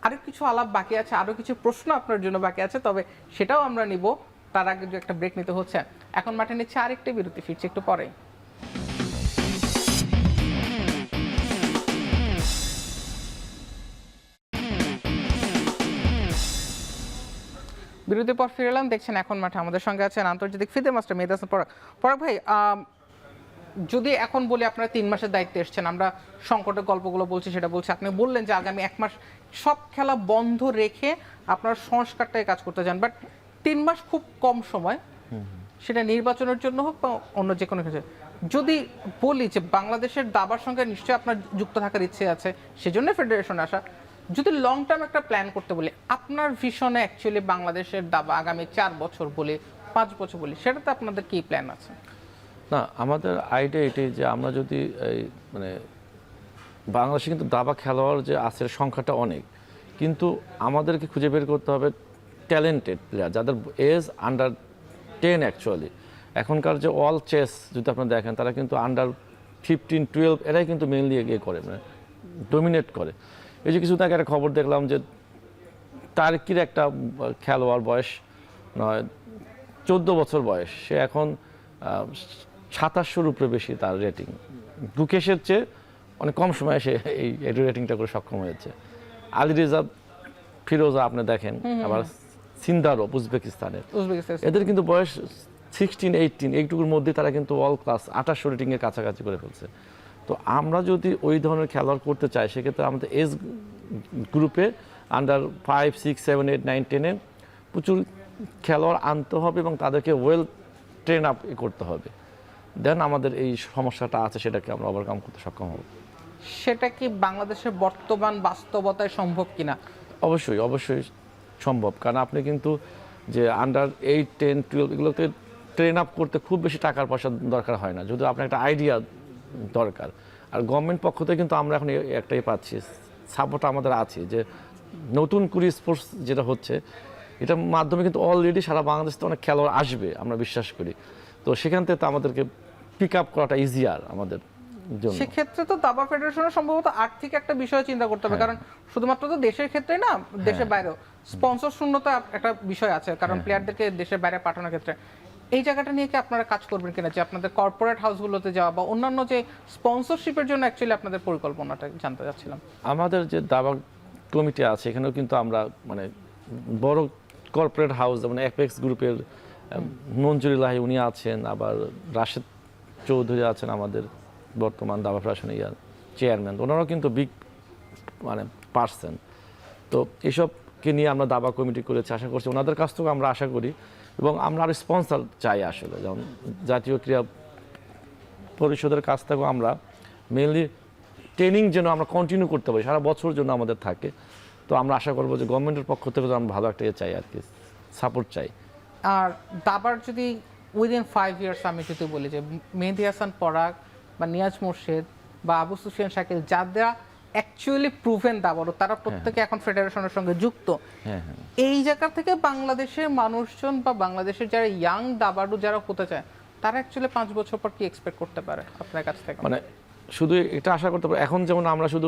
আরো কিছু আলাপ বাকি আছে, আরো কিছু প্রশ্ন আপনার জন্য বাকি আছে, তবে সেটাও আমরা নিব। তার আগে যে একটা ব্রেক নিতে হচ্ছে, এখন মাঠে নিচ্ছে আরেকটি বিরতি, ফিরছে একটু পরে। বিরতির পর ফিরে এলাম, দেখছেন এখন মাঠে। আমাদের সঙ্গে আছেন আন্তর্জাতিক ফিদে মাস্টার মেহেদী হাসান পরাগ। পরাগ ভাই, যদি এখন বলি আপনারা 3 মাসের দায়িত্বে এসেছেন, আমরা সংকটের গল্পগুলো বলছি, সেটা বলছি, আপনি বললেন যে আগামী 1 মাস সব খেলা বন্ধ রেখে আপনার সংস্কারটাই কাজ করতে যান, বাট 3 মাস খুব কম সময়, সেটা নির্বাচনের জন্য হোক বা অন্য যে কোনো কিছু। যদি বলি যে বাংলাদেশের দাবার সঙ্গে নিশ্চয়ই আপনার যুক্ত থাকার ইচ্ছে আছে, সেজন্য ফেডারেশনে আসা, যদি লং টার্ম একটা প্ল্যান করতে বলি, আপনার ভিশনে অ্যাকচুয়ালি বাংলাদেশের দাবা আগামী 4 বছর বলি, 5 বছর বলি, সেটাতে আপনাদের কি প্ল্যান আছে? না, আমাদের আইডিয়া এটাই যে আমরা যদি এই মানে বাংলাদেশে কিন্তু দাবা খেলোয়াড় যে আছে সংখ্যাটা অনেক, কিন্তু আমাদেরকে খুঁজে বের করতে হবে ট্যালেন্টেড প্লেয়ার যাদের এজ আন্ডার 10 অ্যাকচুয়ালি। এখনকার যে অল চেস যদি আপনারা দেখেন, তারা কিন্তু আন্ডার 15, 12 এরাই কিন্তু মেইনলি এগিয়ে করে, মানে ডোমিনেট করে। এই যে কিছুদিন আগে একটা খবর দেখলাম যে টার্কির একটা খেলোয়াড়, বয়স নয় 14 বছর বয়স, সে এখন 2700-র উপরে বেশি তার রেটিং, গুকেশের চেয়ে অনেক কম সময়ে সে এই রেটিংটা করে সক্ষম হয়েছে। আলী রেজা ফিরোজা আপনি দেখেন, আবার সিন্দারো উজবেকিস্তানের, এদের কিন্তু বয়স 16, 18 এইটুকুর মধ্যে তারা কিন্তু অল ক্লাস 2800 রেটিংয়ের কাছাকাছি করে ফেলছে। তো আমরা যদি ওই ধরনের খেলোয়াড় করতে চাই, সেক্ষেত্রে আমাদের এজ গ্রুপে আন্ডার 5, 6, 7, 8, 9, 10-এ প্রচুর খেলোয়াড় আনতে হবে এবং তাদেরকে ওয়েল ট্রেন আপ করতে হবে। দেন আমাদের এই সমস্যাটা আছে সেটাকে আমরা ওভারকাম করতে সক্ষম হব। সেটা কি বাংলাদেশের বর্তমান বাস্তবতায় সম্ভব কিনা? অবশ্যই অবশ্যই সম্ভব, কারণ আপনি কিন্তু যে আন্ডার 8, 10, 12 এগুলোতে ট্রেন আপ করতে খুব বেশি টাকার পয়সা দরকার হয় না, যদি আপনার একটা আইডিয়া দরকার। আর গভর্নমেন্ট পক্ষ থেকে কিন্তু আমরা এখন একটাই পাচ্ছি, সাপোর্ট আমাদের আছে, যে নতুন কুড়ি স্পোর্টস যেটা হচ্ছে, এটার মাধ্যমে কিন্তু অলরেডি সারা বাংলাদেশ থেকে অনেক খেলোয়াড় আসবে আমরা বিশ্বাস করি। তো সেখান থেকে তো আমাদেরকে পিক আপ করাটা ইজিয়ার আমাদের জন্য। সেক্ষেত্রে তো দাবা ফেডারেশনের সম্ভবত আর্থিক একটা বিষয় চিন্তা করতে হবে, কারণ শুধুমাত্র তো দেশের ক্ষেত্রে না, দেশের বাইরেও স্পন্সর শূন্যতা একটা বিষয় আছে, কারণ প্লেয়ারদেরকে দেশের বাইরে পাঠানোর ক্ষেত্রে এই জায়গাটা নিয়ে কি আপনারা কাজ করবেন কিনা, যে আপনাদের কর্পোরেট হাউসগুলোতে যাওয়া বা অন্যান্য যে স্পন্সরশিপের জন্য অ্যাকচুয়ালি আপনাদের পরিকল্পনাটা জানতে চাচ্ছিলাম। আমাদের যে দাবা কমিটি আছে এখানেও কিন্তু আমরা মানে বড় কর্পোরেট হাউস, যেমন অ্যাপেক্স গ্রুপের মঞ্জুর ইলাহি উনি আছেন, আবার রাশেদ চৌধুরী আছেন আমাদের বর্তমান দাবা ফেডারেশনের চেয়ারম্যান, ওনারাও কিন্তু বিগ মানে পার্সন। তো এইসব কে নিয়ে আমরা দাবা কমিটি করেছি, আশা করছি ওনাদের কাছ থেকেও আমরা আশা করি, এবং আমরা আরও স্পন্সর চাই আসলে, যেমন জাতীয় ক্রীড়া পরিষদের কাছ থেকেও আমরা মেনলি ট্রেনিং যেন আমরা কন্টিনিউ করতে পারি, সারা বছর জন্য আমাদের থাকে। তো আমরা আশা করবো যে গভর্নমেন্টের পক্ষ থেকে আমরা ভালো একটা চাই আর কি, সাপোর্ট চাই। আর দাবার যদি উইদিন 5 ইয়ার্স আমি যদি বলি যে মেহেদী হাসান পরাগ বা নিয়াজ মোর্শেদ বা আবু সুফিয়ান শাকিল, যারা অ্যাকচুয়ালি প্রুভেন দাবারও, তারা প্রত্যেকে এখন ফেডারেশনের সঙ্গে যুক্ত। এই জায়গা থেকে বাংলাদেশের মানুষজন বা বাংলাদেশের যারা ইয়াং দাবারু যারা হতে চায়, তারা অ্যাকচুয়ালি 5 বছর পর কি এক্সপেক্ট করতে পারে আপনার কাছ থেকে? মানে শুধু এটা আশা করতে পারি, এখন যেমন আমরা শুধু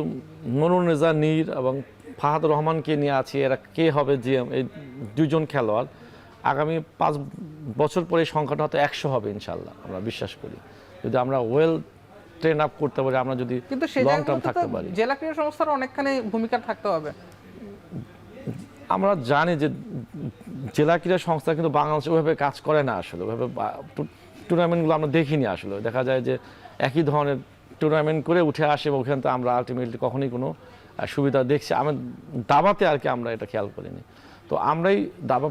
মনুর রেজা নীর এবং ফাহাদ রহমানকে নিয়ে আছি, এরা কে হবে জিএম, এই দুজন খেলোয়াড় আগামী 5 বছর পরে এই সংখ্যাটা হয়তো 100 হবে ইনশাল্লাহ, আমরা বিশ্বাস করি, যদি আমরা ওয়েল ট্রেন আপ করতে পারি, আমরা যদি কিন্তু সেই লং টার্ম জায়গাগুলোতে থাকতে তো পারি। জেলা ক্রীড়া সংস্থার অনেকখানি ভূমিকা থাকতে হবে। আমরা জানি যে জেলা ক্রীড়া সংস্থা কিন্তু বাংলাদেশে ওইভাবে কাজ করে না আসলে, ওইভাবে টুর্নামেন্টগুলো আমরা দেখিনি আসলে, দেখা যায় যে একই ধরনের টুর্নামেন্ট করে উঠে আসে এবং ওখান থেকে আমরা আলটিমেটলি কখনোই কোনো সুবিধা দেখছি আমার দাবাতে আর কি, আমরা এটা খেয়াল করিনি। তো আমরাই দাবা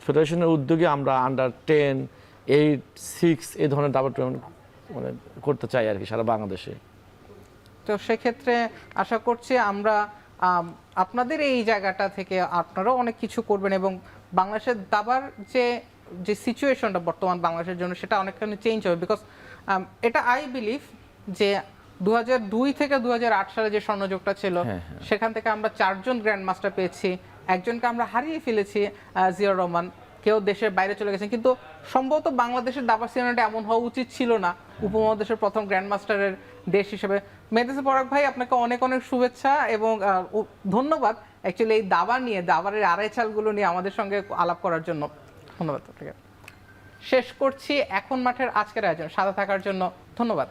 ফেডারেশনের উদ্যোগে আমরা আন্ডার 10, 8, 6 এই ধরনের দাবা টুর্নামেন্ট মানে করতে চাই আর কি সারা বাংলাদেশে। তো সেক্ষেত্রে আশা করছি আমরা আপনাদের এই জায়গাটা থেকে আপনারাও অনেক কিছু করবেন এবং বাংলাদেশের দাবার যে সিচুয়েশনটা বর্তমান বাংলাদেশের জন্য সেটা অনেকখানি চেঞ্জ হবে। বিকজ এটা আই বিলিভ যে 2002 থেকে 2008 সালে যে স্বর্ণযুগটা ছিল, সেখান থেকে আমরা 4 জন গ্র্যান্ড মাস্টার পেয়েছি, একজনকে আমরা হারিয়ে ফেলেছি, জিয়াউর রহমান, কেউ দেশের বাইরে চলে গেছেন। কিন্তু সম্ভবত বাংলাদেশের দাবা সিনেমাটা এমন হওয়া উচিত ছিল না উপমহাদেশের প্রথম গ্র্যান্ড মাস্টারের দেশ হিসেবে। মেহেদী হাসান পরাগ ভাই, আপনাকে অনেক অনেক শুভেচ্ছা এবং ধন্যবাদ অ্যাকচুয়ালি এই দাবা নিয়ে, দাবারের আড়াই চালগুলো নিয়ে আমাদের সঙ্গে আলাপ করার জন্য। ধন্যবাদ আপনাকে। শেষ করছি এখন মাঠের আজকের আয়োজন। সাথে থাকার জন্য ধন্যবাদ।